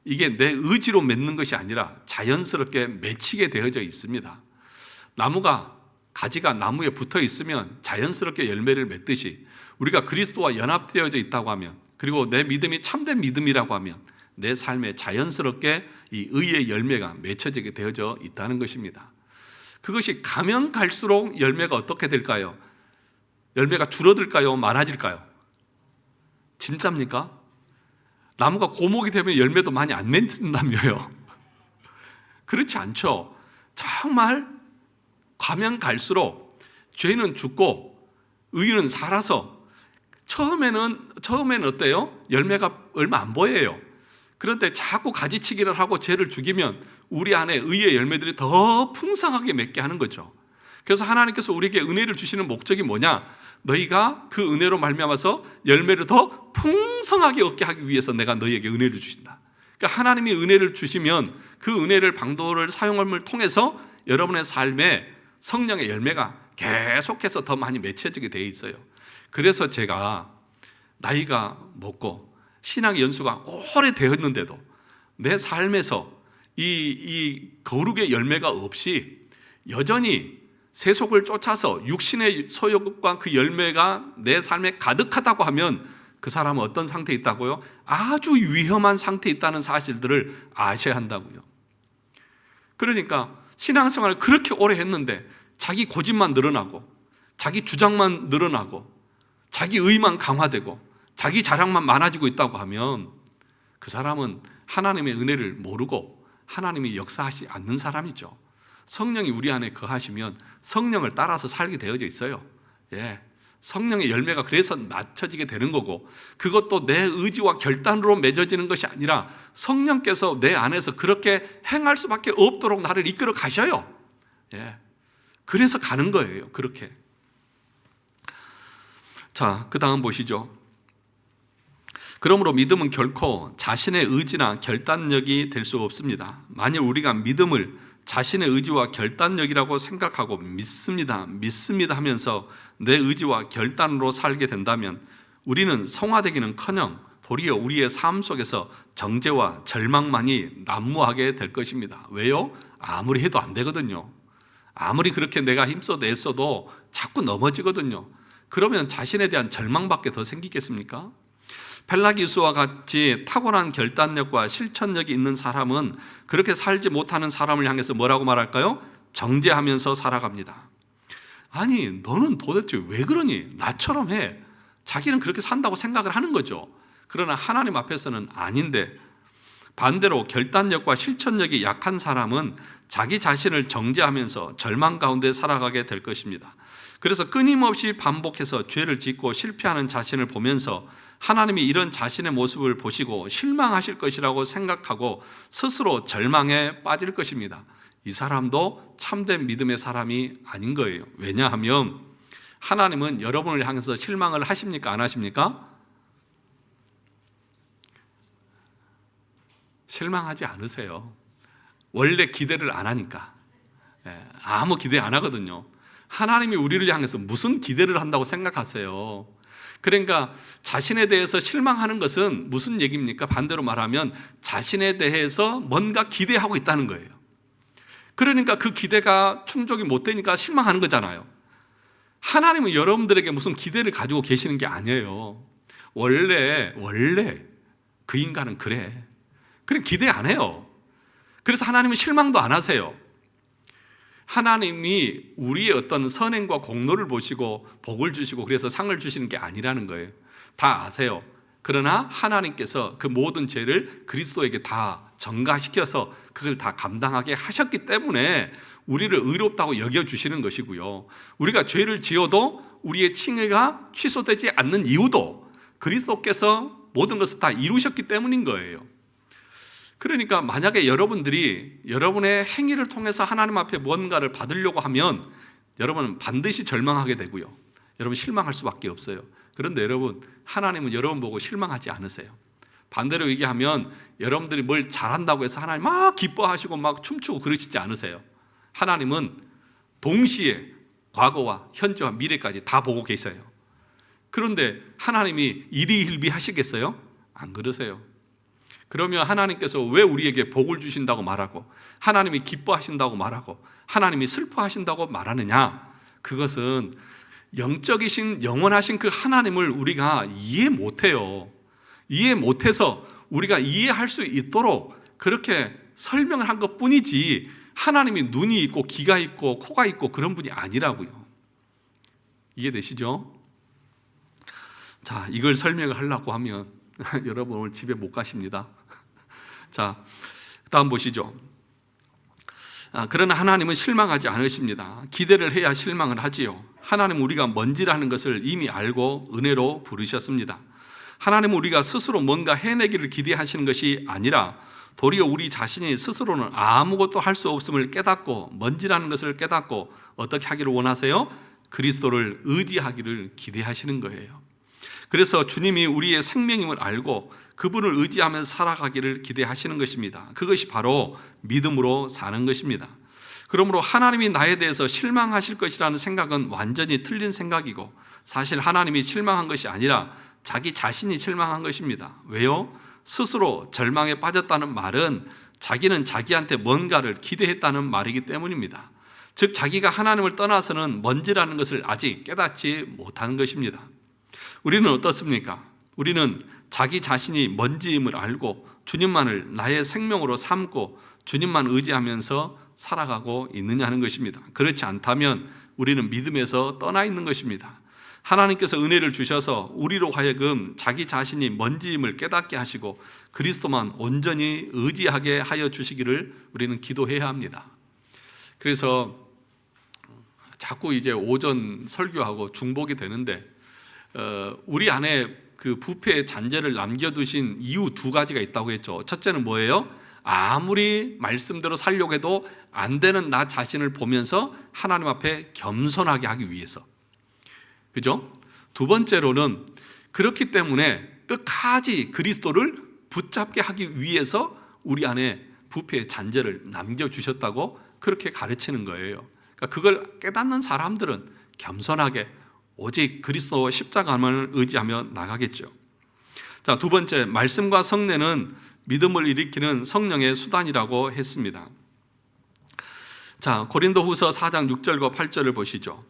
이게 내 의지로 맺는 것이 아니라 자연스럽게 맺히게 되어져 있습니다. 나무가, 가지가 나무에 붙어 있으면 자연스럽게 열매를 맺듯이 우리가 그리스도와 연합되어져 있다고 하면, 그리고 내 믿음이 참된 믿음이라고 하면 내 삶에 자연스럽게 이 의의 열매가 맺혀지게 되어져 있다는 것입니다. 그것이 가면 갈수록 열매가 어떻게 될까요? 열매가 줄어들까요? 많아질까요? 진짜입니까? 나무가 고목이 되면 열매도 많이 안 맺는다며요. 그렇지 않죠. 정말 가면 갈수록 죄는 죽고 의는 살아서 처음에는 어때요? 열매가 얼마 안 보여요. 그런데 자꾸 가지치기를 하고 죄를 죽이면 우리 안에 의의 열매들이 더 풍성하게 맺게 하는 거죠. 그래서 하나님께서 우리에게 은혜를 주시는 목적이 뭐냐? 너희가 그 은혜로 말미암아서 열매를 더 풍성하게 얻게 하기 위해서 내가 너희에게 은혜를 주신다. 그러니까 하나님이 은혜를 주시면 그 은혜를 방도를 사용함을 통해서 여러분의 삶에 성령의 열매가 계속해서 더 많이 맺혀지게 돼 있어요. 그래서 제가 나이가 먹고 신앙의 연수가 오래되었는데도 내 삶에서 이 거룩의 열매가 없이 여전히 세속을 쫓아서 육신의 소욕과 그 열매가 내 삶에 가득하다고 하면 그 사람은 어떤 상태에 있다고요? 아주 위험한 상태에 있다는 사실들을 아셔야 한다고요. 그러니까 신앙생활을 그렇게 오래 했는데 자기 고집만 늘어나고 자기 주장만 늘어나고 자기 의만 강화되고 자기 자랑만 많아지고 있다고 하면 그 사람은 하나님의 은혜를 모르고 하나님이 역사하지 않는 사람이죠. 성령이 우리 안에 거하시면 성령을 따라서 살게 되어져 있어요. 성령의 열매가 그래서 맞춰지게 되는 거고, 그것도 내 의지와 결단으로 맺어지는 것이 아니라 성령께서 내 안에서 그렇게 행할 수밖에 없도록 나를 이끌어 가셔요. 그래서 가는 거예요. 그렇게. 자, 그 다음 보시죠. 그러므로 믿음은 결코 자신의 의지나 결단력이 될 수 없습니다. 만일 우리가 믿음을 자신의 의지와 결단력이라고 생각하고 믿습니다 하면서 내 의지와 결단으로 살게 된다면 우리는 성화되기는커녕 도리어 우리의 삶 속에서 정죄와 절망만이 난무하게 될 것입니다. 왜요? 아무리 해도 안 되거든요. 아무리 그렇게 내가 힘써도 애써도 자꾸 넘어지거든요. 그러면 자신에 대한 절망밖에 더 생기겠습니까? 펠라기우스와 같이 탁월한 결단력과 실천력이 있는 사람은 그렇게 살지 못하는 사람을 향해서 뭐라고 말할까요? 정죄하면서 살아갑니다. 아니, 너는 도대체 왜 그러니? 나처럼 해. 자기는 그렇게 산다고 생각을 하는 거죠. 그러나 하나님 앞에서는 아닌데, 반대로 결단력과 실천력이 약한 사람은 자기 자신을 정죄하면서 절망 가운데 살아가게 될 것입니다. 그래서 끊임없이 반복해서 죄를 짓고 실패하는 자신을 보면서 하나님이 이런 자신의 모습을 보시고 실망하실 것이라고 생각하고 스스로 절망에 빠질 것입니다. 이 사람도 참된 믿음의 사람이 아닌 거예요. 왜냐하면 하나님은 여러분을 향해서 실망을 하십니까? 안 하십니까? 실망하지 않으세요. 원래 기대를 안 하니까. 아무 기대 안 하거든요. 하나님이 우리를 향해서 무슨 기대를 한다고 생각하세요? 그러니까 자신에 대해서 실망하는 것은 무슨 얘기입니까? 반대로 말하면 자신에 대해서 뭔가 기대하고 있다는 거예요. 그러니까 그 기대가 충족이 못 되니까 실망하는 거잖아요. 하나님은 여러분들에게 무슨 기대를 가지고 계시는 게 아니에요. 원래 그 인간은 그래. 기대 안 해요. 그래서 하나님은 실망도 안 하세요. 하나님이 우리의 어떤 선행과 공로를 보시고 복을 주시고 그래서 상을 주시는 게 아니라는 거예요. 다 아세요. 그러나 하나님께서 그 모든 죄를 그리스도에게 다 전가시켜서 그걸 다 감당하게 하셨기 때문에 우리를 의롭다고 여겨주시는 것이고요. 우리가 죄를 지어도 우리의 칭의가 취소되지 않는 이유도 그리스도께서 모든 것을 다 이루셨기 때문인 거예요. 그러니까 만약에 여러분들이 여러분의 행위를 통해서 하나님 앞에 뭔가를 받으려고 하면 여러분은 반드시 절망하게 되고요. 여러분 실망할 수밖에 없어요. 그런데 여러분, 하나님은 여러분 보고 실망하지 않으세요. 반대로 얘기하면 여러분들이 뭘 잘한다고 해서 하나님 막 기뻐하시고 막 춤추고 그러시지 않으세요. 하나님은 동시에 과거와 현재와 미래까지 다 보고 계셔요. 그런데 하나님이 일희일비 하시겠어요? 안 그러세요. 그러면 하나님께서 왜 우리에게 복을 주신다고 말하고 하나님이 기뻐하신다고 말하고 하나님이 슬퍼하신다고 말하느냐? 그것은 영적이신 영원하신 그 하나님을 우리가 이해 못해요. 이해 못해서 우리가 이해할 수 있도록 그렇게 설명을 한 것뿐이지 하나님이 눈이 있고 귀가 있고 코가 있고 그런 분이 아니라고요. 이해되시죠? 자, 이걸 설명을 하려고 하면 여러분 오늘 집에 못 가십니다. 자, 다음 보시죠. 그러나 하나님은 실망하지 않으십니다. 기대를 해야 실망을 하지요. 하나님은 우리가 뭔지라는 것을 이미 알고 은혜로 부르셨습니다. 하나님은 우리가 스스로 뭔가 해내기를 기대하시는 것이 아니라 도리어 우리 자신이 스스로는 아무것도 할 수 없음을 깨닫고, 먼지라는 것을 깨닫고 어떻게 하기를 원하세요? 그리스도를 의지하기를 기대하시는 거예요. 그래서 주님이 우리의 생명임을 알고 그분을 의지하면서 살아가기를 기대하시는 것입니다. 그것이 바로 믿음으로 사는 것입니다. 그러므로 하나님이 나에 대해서 실망하실 것이라는 생각은 완전히 틀린 생각이고, 사실 하나님이 실망한 것이 아니라 자기 자신이 실망한 것입니다. 왜요? 스스로 절망에 빠졌다는 말은 자기는 자기한테 뭔가를 기대했다는 말이기 때문입니다. 즉 자기가 하나님을 떠나서는 먼지라는 것을 아직 깨닫지 못하는 것입니다. 우리는 어떻습니까? 우리는 자기 자신이 먼지임을 알고 주님만을 나의 생명으로 삼고 주님만 의지하면서 살아가고 있느냐 하는 것입니다. 그렇지 않다면 우리는 믿음에서 떠나 있는 것입니다. 하나님께서 은혜를 주셔서 우리로 하여금 자기 자신이 먼지임을 깨닫게 하시고 그리스도만 온전히 의지하게 하여 주시기를 우리는 기도해야 합니다. 그래서 자꾸 이제 오전 설교하고 중복이 되는데 우리 안에 그 부패의 잔재를 남겨두신 이유 두 가지가 있다고 했죠. 첫째는 뭐예요? 아무리 말씀대로 살려고 해도 안 되는 나 자신을 보면서 하나님 앞에 겸손하게 하기 위해서, 그죠? 두 번째로는 그렇기 때문에 끝까지 그리스도를 붙잡게 하기 위해서 우리 안에 부패의 잔재를 남겨주셨다고 그렇게 가르치는 거예요. 그러니까 그걸 깨닫는 사람들은 겸손하게 오직 그리스도 십자가만을 의지하며 나가겠죠. 자, 두 번째, 말씀과 성례는 믿음을 일으키는 성령의 수단이라고 했습니다. 자, 고린도후서 4장 6절과 8절을 보시죠.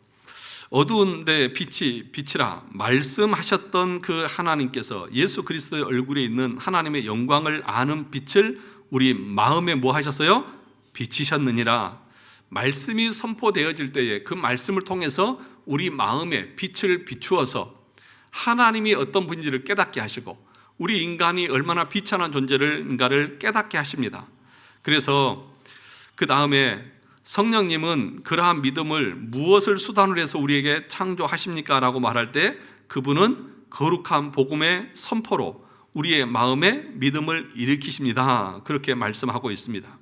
어두운 데 빛이라 말씀하셨던 그 하나님께서 예수 그리스도의 얼굴에 있는 하나님의 영광을 아는 빛을 우리 마음에 뭐 하셨어요? 비치셨느니라. 말씀이 선포되어질 때에 그 말씀을 통해서 우리 마음에 빛을 비추어서 하나님이 어떤 분인지를 깨닫게 하시고 우리 인간이 얼마나 비천한 존재인가를 깨닫게 하십니다. 그래서 그 다음에 성령님은 그러한 믿음을 무엇을 수단으로 해서 우리에게 창조하십니까? 라고 말할 때 그분은 거룩한 복음의 선포로 우리의 마음에 믿음을 일으키십니다. 그렇게 말씀하고 있습니다.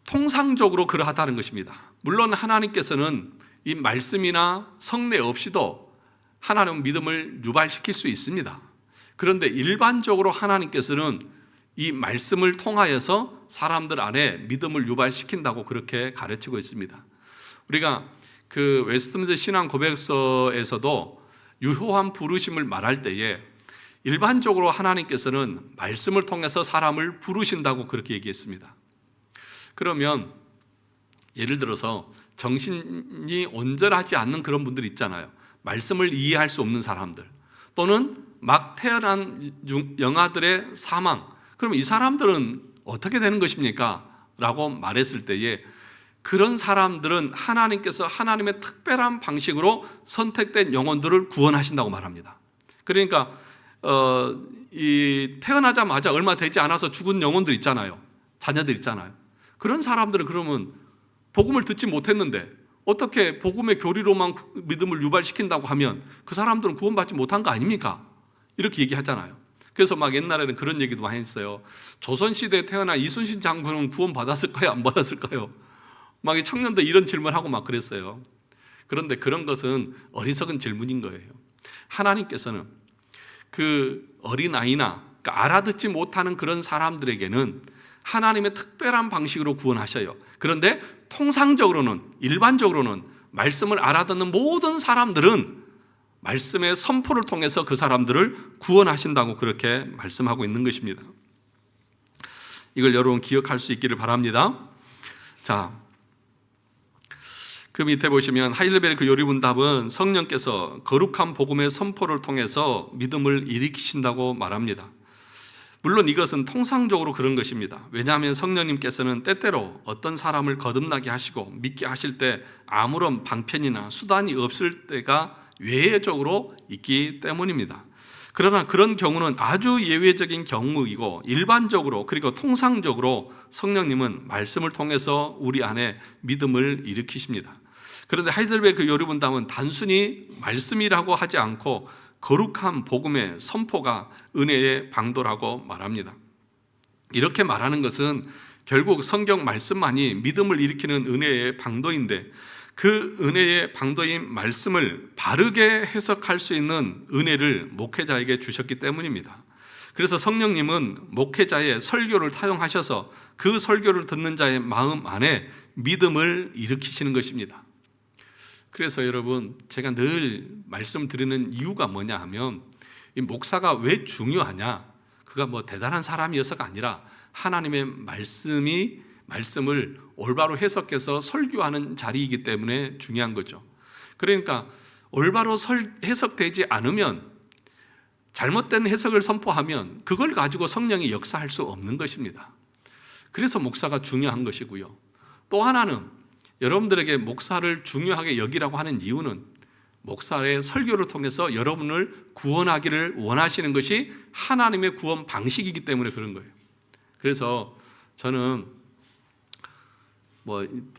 통상적으로 그러하다는 것입니다. 물론 하나님께서는 이 말씀이나 성례 없이도 하나님은 믿음을 유발시킬 수 있습니다. 그런데 일반적으로 하나님께서는 이 말씀을 통하여서 사람들 안에 믿음을 유발시킨다고 그렇게 가르치고 있습니다. 우리가 그 웨스트민스터 신앙 고백서에서도 유효한 부르심을 말할 때에 일반적으로 하나님께서는 말씀을 통해서 사람을 부르신다고 그렇게 얘기했습니다. 그러면 예를 들어서 정신이 온전하지 않는 그런 분들 있잖아요. 말씀을 이해할 수 없는 사람들, 또는 막 태어난 영아들의 사망, 그럼 이 사람들은 어떻게 되는 것입니까? 라고 말했을 때에 그런 사람들은 하나님께서 하나님의 특별한 방식으로 선택된 영혼들을 구원하신다고 말합니다. 그러니까 태어나자마자 얼마 되지 않아서 죽은 영혼들 있잖아요. 자녀들 있잖아요. 그런 사람들은 그러면 복음을 듣지 못했는데 어떻게 복음의 교리로만 믿음을 유발시킨다고 하면 그 사람들은 구원받지 못한 거 아닙니까? 이렇게 얘기하잖아요. 그래서 막 옛날에는 그런 얘기도 많이 했어요. 조선시대에 태어난 이순신 장군은 구원받았을까요? 안 받았을까요? 막 이 청년들 이런 질문하고 막 그랬어요. 그런데 그런 것은 어리석은 질문인 거예요. 하나님께서는 그 어린아이나 그러니까 알아듣지 못하는 그런 사람들에게는 하나님의 특별한 방식으로 구원하셔요. 그런데 통상적으로는, 일반적으로는 말씀을 알아듣는 모든 사람들은 말씀의 선포를 통해서 그 사람들을 구원하신다고 그렇게 말씀하고 있는 것입니다. 이걸 여러분 기억할 수 있기를 바랍니다. 자, 그 밑에 보시면 하일베르크 요리문답은 성령께서 거룩한 복음의 선포를 통해서 믿음을 일으키신다고 말합니다. 물론 이것은 통상적으로 그런 것입니다. 왜냐하면 성령님께서는 때때로 어떤 사람을 거듭나게 하시고 믿게 하실 때 아무런 방편이나 수단이 없을 때가 외적으로 있기 때문입니다. 그러나 그런 경우는 아주 예외적인 경우이고 일반적으로 그리고 통상적으로 성령님은 말씀을 통해서 우리 안에 믿음을 일으키십니다. 그런데 하이델베르크 요리문답은 단순히 말씀이라고 하지 않고 거룩한 복음의 선포가 은혜의 방도라고 말합니다. 이렇게 말하는 것은 결국 성경 말씀만이 믿음을 일으키는 은혜의 방도인데, 그 은혜의 방도인 말씀을 바르게 해석할 수 있는 은혜를 목회자에게 주셨기 때문입니다. 그래서 성령님은 목회자의 설교를 타용하셔서 그 설교를 듣는 자의 마음 안에 믿음을 일으키시는 것입니다. 그래서 여러분, 제가 늘 말씀드리는 이유가 뭐냐 하면, 이 목사가 왜 중요하냐, 그가 뭐 대단한 사람이어서가 아니라 하나님의 말씀을 올바로 해석해서 설교하는 자리이기 때문에 중요한 거죠. 그러니까 올바로 해석되지 않으면, 잘못된 해석을 선포하면 그걸 가지고 성령이 역사할 수 없는 것입니다. 그래서 목사가 중요한 것이고요. 또 하나는 여러분들에게 목사를 중요하게 여기라고 하는 이유는 목사의 설교를 통해서 여러분을 구원하기를 원하시는 것이 하나님의 구원 방식이기 때문에 그런 거예요. 그래서 저는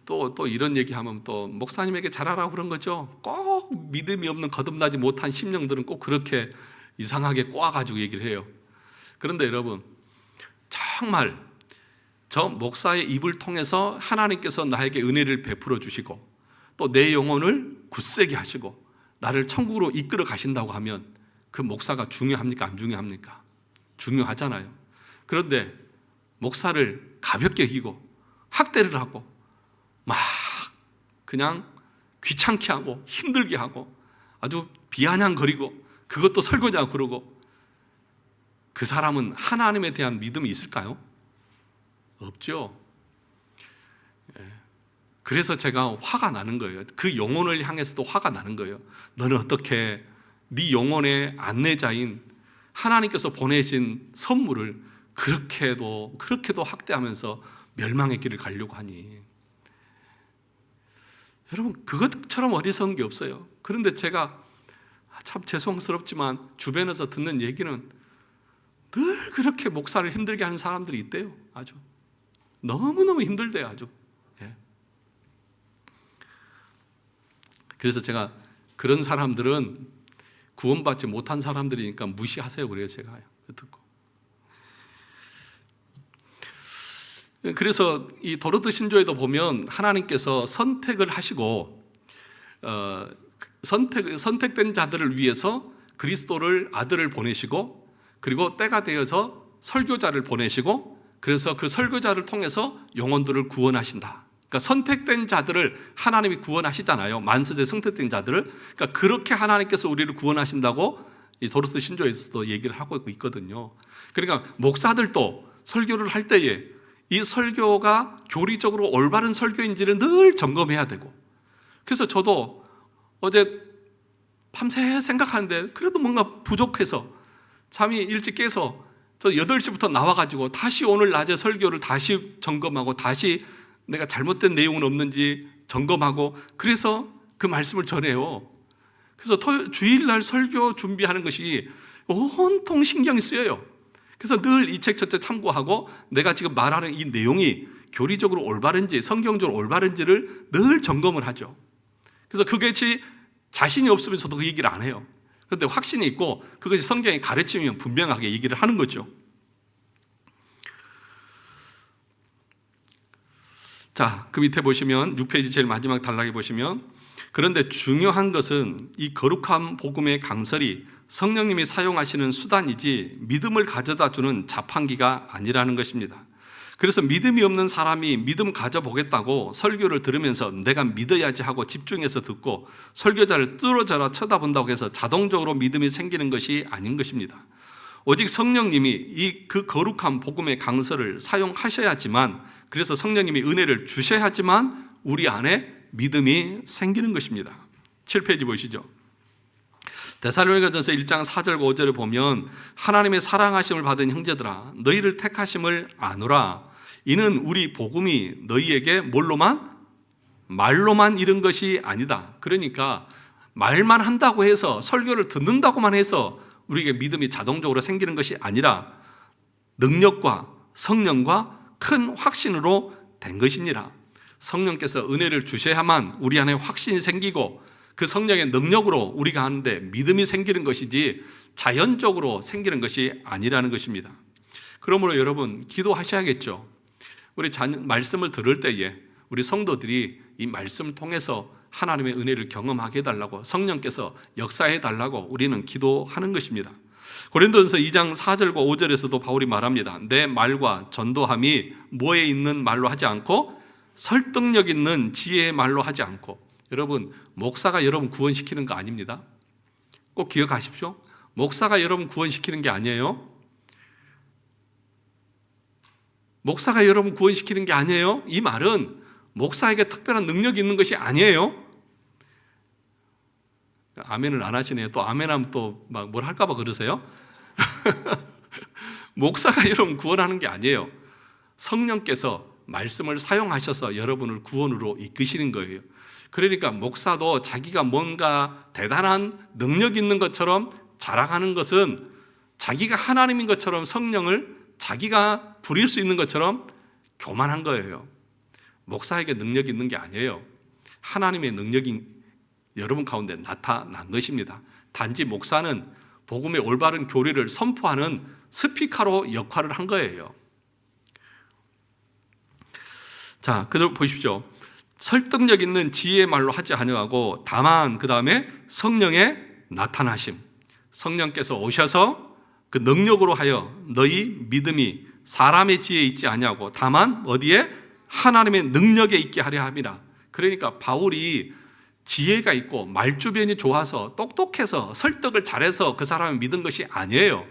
또 이런 얘기하면 또 목사님에게 잘하라고 그런 거죠. 꼭 믿음이 없는 거듭나지 못한 심령들은 꼭 그렇게 이상하게 꼬아가지고 얘기를 해요. 그런데 여러분, 정말 저 목사의 입을 통해서 하나님께서 나에게 은혜를 베풀어 주시고 또 내 영혼을 굳세게 하시고 나를 천국으로 이끌어 가신다고 하면 그 목사가 중요합니까? 안 중요합니까? 중요하잖아요. 그런데 목사를 가볍게 여기고 학대를 하고 막 그냥 귀찮게 하고 힘들게 하고 아주 비아냥거리고 그것도 설교냐고 그러고, 그 사람은 하나님에 대한 믿음이 있을까요? 없죠. 그래서 제가 화가 나는 거예요. 그 영혼을 향해서도 화가 나는 거예요. 너는 어떻게 네 영혼의 안내자인 하나님께서 보내신 선물을 그렇게도 학대하면서 멸망의 길을 가려고 하니. 여러분, 그것처럼 어리석은 게 없어요. 그런데 제가 참 죄송스럽지만 주변에서 듣는 얘기는 늘 그렇게 목사를 힘들게 하는 사람들이 있대요. 아주 너무너무 힘들대요. 아주. 그래서 제가 그런 사람들은 구원받지 못한 사람들이니까 무시하세요. 그래요. 제가 듣고. 그래서 이 도르트 신조에도 보면 하나님께서 선택을 하시고 선택된 자들을 위해서 그리스도를 아들을 보내시고, 그리고 때가 되어서 설교자를 보내시고, 그래서 그 설교자를 통해서 영혼들을 구원하신다. 그러니까 선택된 자들을 하나님이 구원하시잖아요. 만세대 선택된 자들을. 그러니까 그렇게 하나님께서 우리를 구원하신다고 이 도르트 신조에서도 얘기를 하고 있거든요. 그러니까 목사들도 설교를 할 때에 이 설교가 교리적으로 올바른 설교인지를 늘 점검해야 되고, 그래서 저도 어제 밤새 생각하는데 그래도 뭔가 부족해서 잠이 일찍 깨서 저 8시부터 나와가지고 다시 오늘 낮에 설교를 다시 점검하고 다시 내가 잘못된 내용은 없는지 점검하고, 그래서 그 말씀을 전해요. 그래서 주일날 설교 준비하는 것이 온통 신경이 쓰여요. 그래서 늘 이 책 저책 참고하고 내가 지금 말하는 이 내용이 교리적으로 올바른지 성경적으로 올바른지를 늘 점검을 하죠. 그래서 그것이 자신이 없으면 저도 그 얘기를 안 해요. 그런데 확신이 있고 그것이 성경의 가르침이면 분명하게 얘기를 하는 거죠. 자, 그 밑에 보시면 6페이지 제일 마지막 단락에 보시면, 그런데 중요한 것은 이 거룩한 복음의 강설이 성령님이 사용하시는 수단이지 믿음을 가져다 주는 자판기가 아니라는 것입니다. 그래서 믿음이 없는 사람이 믿음 가져보겠다고 설교를 들으면서 내가 믿어야지 하고 집중해서 듣고 설교자를 뚫어져라 쳐다본다고 해서 자동적으로 믿음이 생기는 것이 아닌 것입니다. 오직 성령님이 그 거룩한 복음의 강설을 사용하셔야지만, 그래서 성령님이 은혜를 주셔야지만 우리 안에 믿음이 생기는 것입니다. 7페이지 보시죠. 데살로니가전서 1장 4절과 5절을 보면 하나님의 사랑하심을 받은 형제들아 너희를 택하심을 아노라. 이는 우리 복음이 너희에게 말로만 이른 것이 아니다. 그러니까 말만 한다고 해서 설교를 듣는다고만 해서 우리에게 믿음이 자동적으로 생기는 것이 아니라 능력과 성령과 큰 확신으로 된 것이니라. 성령께서 은혜를 주셔야만 우리 안에 확신이 생기고 그 성령의 능력으로 우리가 하는데 믿음이 생기는 것이지 자연적으로 생기는 것이 아니라는 것입니다. 그러므로 여러분 기도하셔야겠죠. 우리 말씀을 들을 때에 우리 성도들이 이 말씀을 통해서 하나님의 은혜를 경험하게 해달라고, 성령께서 역사해달라고 우리는 기도하는 것입니다. 고린도전서 2장 4절과 5절에서도 바울이 말합니다. 내 말과 전도함이 뭐에 있는 말로 하지 않고 설득력 있는 지혜의 말로 하지 않고. 여러분, 목사가 여러분 구원시키는 거 아닙니다. 꼭 기억하십시오. 목사가 여러분 구원시키는 게 아니에요. 목사가 여러분 구원시키는 게 아니에요. 이 말은 목사에게 특별한 능력이 있는 것이 아니에요. 아멘을 안 하시네요. 또 아멘하면 또 막 뭘 할까 봐 그러세요? 목사가 여러분 구원하는 게 아니에요. 성령께서 말씀을 사용하셔서 여러분을 구원으로 이끄시는 거예요. 그러니까 목사도 자기가 뭔가 대단한 능력 있는 것처럼 자랑하는 것은 자기가 하나님인 것처럼 성령을 자기가 부릴 수 있는 것처럼 교만한 거예요. 목사에게 능력이 있는 게 아니에요. 하나님의 능력이 여러분 가운데 나타난 것입니다. 단지 목사는 복음의 올바른 교리를 선포하는 스피커로 역할을 한 거예요. 자, 그대로 보십시오. 설득력 있는 지혜의 말로 하지 아니하고 다만 그 다음에 성령의 나타나심, 성령께서 오셔서 그 능력으로 하여 너희 믿음이 사람의 지혜에 있지 아니하고 다만 어디에? 하나님의 능력에 있게 하려 함이라. 그러니까 바울이 지혜가 있고 말주변이 좋아서 똑똑해서 설득을 잘해서 그 사람을 믿은 것이 아니에요.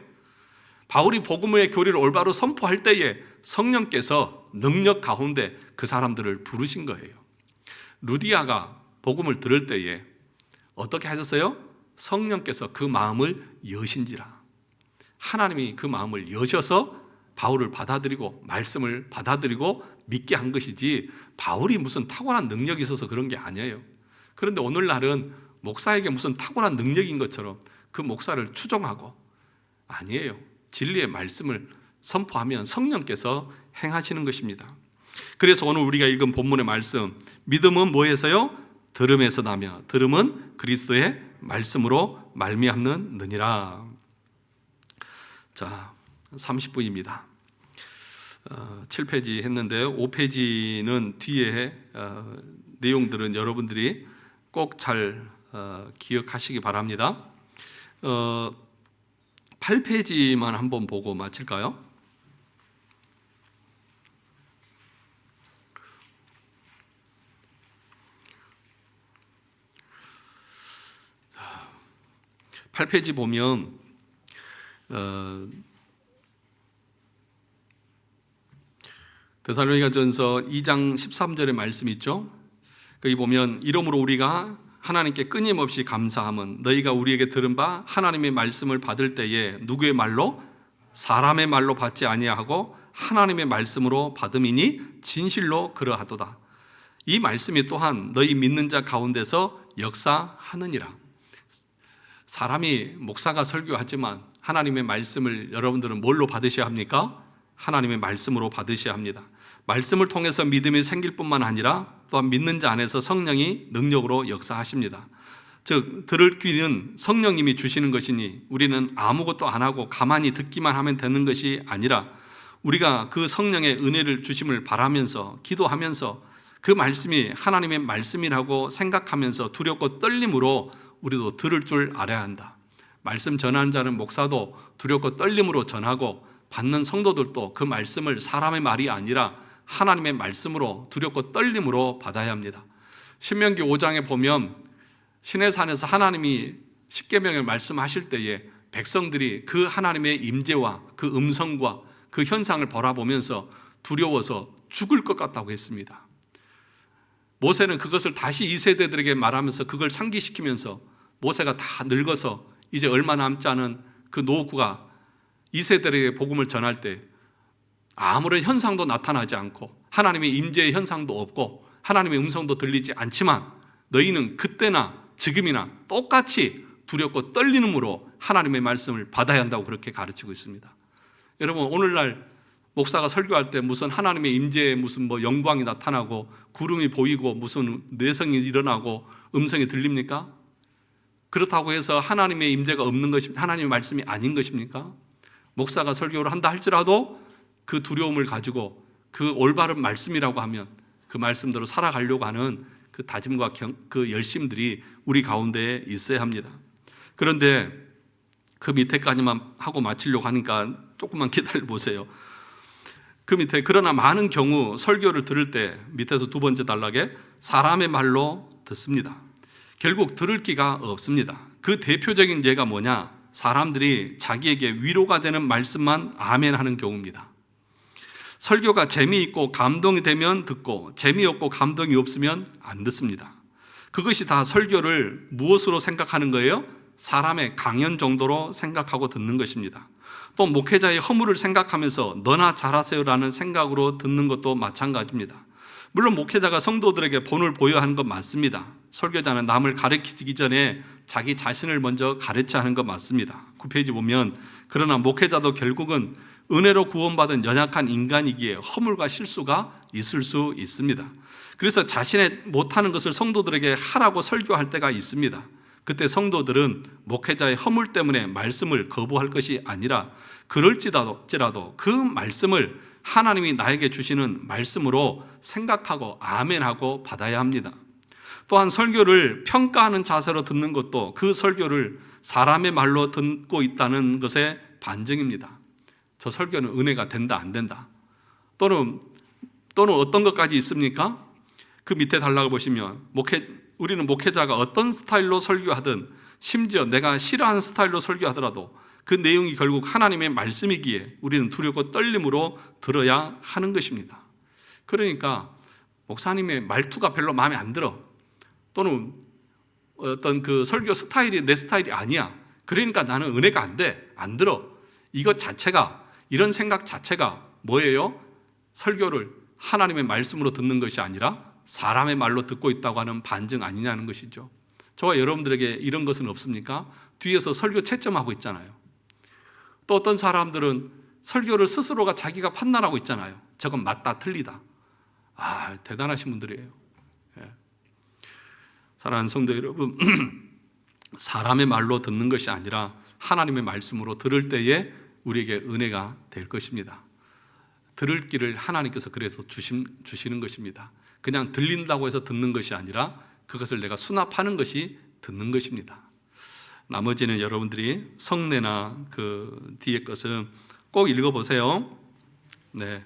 바울이 복음의 교리를 올바로 선포할 때에 성령께서 능력 가운데 그 사람들을 부르신 거예요. 루디아가 복음을 들을 때에 어떻게 하셨어요? 성령께서 그 마음을 여신지라. 하나님이 그 마음을 여셔서 바울을 받아들이고 말씀을 받아들이고 믿게 한 것이지 바울이 무슨 타고난 능력이 있어서 그런 게 아니에요. 그런데 오늘날은 목사에게 무슨 타고난 능력인 것처럼 그 목사를 추종하고, 아니에요. 진리의 말씀을 선포하면 성령께서 행하시는 것입니다. 그래서 오늘 우리가 읽은 본문의 말씀, 믿음은 뭐에서요? 들음에서 나며 들음은 그리스도의 말씀으로 말미암느니라. 자, 30분입니다. 7페이지 했는데 5페이지는 뒤에 내용들은 여러분들이 꼭 잘 기억하시기 바랍니다. 8페이지만 한번 보고 마칠까요? 자, 8페이지 보면 데살로니가전서 2장 13절의 말씀이 있죠. 거기 보면 이러므로 우리가 하나님께 끊임없이 감사함은 너희가 우리에게 들은 바 하나님의 말씀을 받을 때에 누구의 말로? 사람의 말로 받지 아니하고 하나님의 말씀으로 받음이니 진실로 그러하도다. 이 말씀이 또한 너희 믿는 자 가운데서 역사하느니라. 사람이 목사가 설교하지만 하나님의 말씀을 여러분들은 뭘로 받으셔야 합니까? 하나님의 말씀으로 받으셔야 합니다. 말씀을 통해서 믿음이 생길 뿐만 아니라 또한 믿는 자 안에서 성령이 능력으로 역사하십니다. 즉 들을 귀는 성령님이 주시는 것이니 우리는 아무것도 안 하고 가만히 듣기만 하면 되는 것이 아니라 우리가 그 성령의 은혜를 주심을 바라면서 기도하면서 그 말씀이 하나님의 말씀이라고 생각하면서 두렵고 떨림으로 우리도 들을 줄 알아야 한다. 말씀 전하는 자는 목사도 두렵고 떨림으로 전하고 받는 성도들도 그 말씀을 사람의 말이 아니라 하나님의 말씀으로 두렵고 떨림으로 받아야 합니다. 신명기 5장에 보면 시내산에서 하나님이 십계명을 말씀하실 때에 백성들이 그 하나님의 임재와 그 음성과 그 현상을 바라보면서 두려워서 죽을 것 같다고 했습니다. 모세는 그것을 다시 2세대들에게 말하면서 그걸 상기시키면서 모세가 다 늙어서 이제 얼마 남지 않은 그 노후가 2세대에게 복음을 전할 때 아무런 현상도 나타나지 않고 하나님의 임재의 현상도 없고 하나님의 음성도 들리지 않지만 너희는 그때나 지금이나 똑같이 두렵고 떨리는으로 하나님의 말씀을 받아야 한다고 그렇게 가르치고 있습니다. 여러분 오늘날 목사가 설교할 때 무슨 하나님의 임재에 무슨 뭐 영광이 나타나고 구름이 보이고 무슨 뇌성이 일어나고 음성이 들립니까? 그렇다고 해서 하나님의 임재가 없는 것입니까? 하나님의 말씀이 아닌 것입니까? 목사가 설교를 한다 할지라도 그 두려움을 가지고 그 올바른 말씀이라고 하면 그 말씀대로 살아가려고 하는 그 다짐과 그 열심들이 우리 가운데에 있어야 합니다. 그런데 그 밑에까지만 하고 마치려고 하니까 조금만 기다려 보세요. 그 밑에 그러나 많은 경우 설교를 들을 때 밑에서 두 번째 단락에 사람의 말로 듣습니다. 결국 들을 기가 없습니다. 그 대표적인 예가 뭐냐? 사람들이 자기에게 위로가 되는 말씀만 아멘 하는 경우입니다. 설교가 재미있고 감동이 되면 듣고 재미없고 감동이 없으면 안 듣습니다. 그것이 다 설교를 무엇으로 생각하는 거예요? 사람의 강연 정도로 생각하고 듣는 것입니다. 또 목회자의 허물을 생각하면서 너나 잘하세요라는 생각으로 듣는 것도 마찬가지입니다. 물론 목회자가 성도들에게 본을 보여야 하는 건 맞습니다. 설교자는 남을 가르치기 전에 자기 자신을 먼저 가르쳐야 하는 건 맞습니다. 9페이지 보면 그러나 목회자도 결국은 은혜로 구원받은 연약한 인간이기에 허물과 실수가 있을 수 있습니다. 그래서 자신의 못하는 것을 성도들에게 하라고 설교할 때가 있습니다. 그때 성도들은 목회자의 허물 때문에 말씀을 거부할 것이 아니라 그럴지라도 그 말씀을 하나님이 나에게 주시는 말씀으로 생각하고 아멘하고 받아야 합니다. 또한 설교를 평가하는 자세로 듣는 것도 그 설교를 사람의 말로 듣고 있다는 것의 반증입니다. 저 설교는 은혜가 된다 안 된다, 또는 어떤 것까지 있습니까? 그 밑에 단락을 보시면 우리는 목회자가 어떤 스타일로 설교하든 심지어 내가 싫어하는 스타일로 설교하더라도 그 내용이 결국 하나님의 말씀이기에 우리는 두렵고 떨림으로 들어야 하는 것입니다. 그러니까 목사님의 말투가 별로 마음에 안 들어, 또는 어떤 그 설교 스타일이 내 스타일이 아니야, 그러니까 나는 은혜가 안 들어, 이것 자체가, 이런 생각 자체가 뭐예요? 설교를 하나님의 말씀으로 듣는 것이 아니라 사람의 말로 듣고 있다고 하는 반증 아니냐는 것이죠. 저와 여러분들에게 이런 것은 없습니까? 뒤에서 설교 채점하고 있잖아요. 또 어떤 사람들은 설교를 스스로가 자기가 판단하고 있잖아요. 저건 맞다 틀리다. 대단하신 분들이에요. 예. 사랑하는 성도 여러분, 사람의 말로 듣는 것이 아니라 하나님의 말씀으로 들을 때에 우리에게 은혜가 될 것입니다. 들을 길을 하나님께서 그래서 주시는 것입니다. 그냥 들린다고 해서 듣는 것이 아니라 그것을 내가 수납하는 것이 듣는 것입니다. 나머지는 여러분들이 성례나 그 뒤에 것은 꼭 읽어보세요. 네,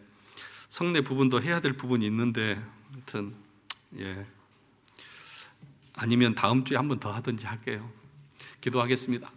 성례 부분도 해야 될 부분이 있는데, 하여튼 아니면 다음 주에 한 번 더 하든지 할게요. 기도하겠습니다.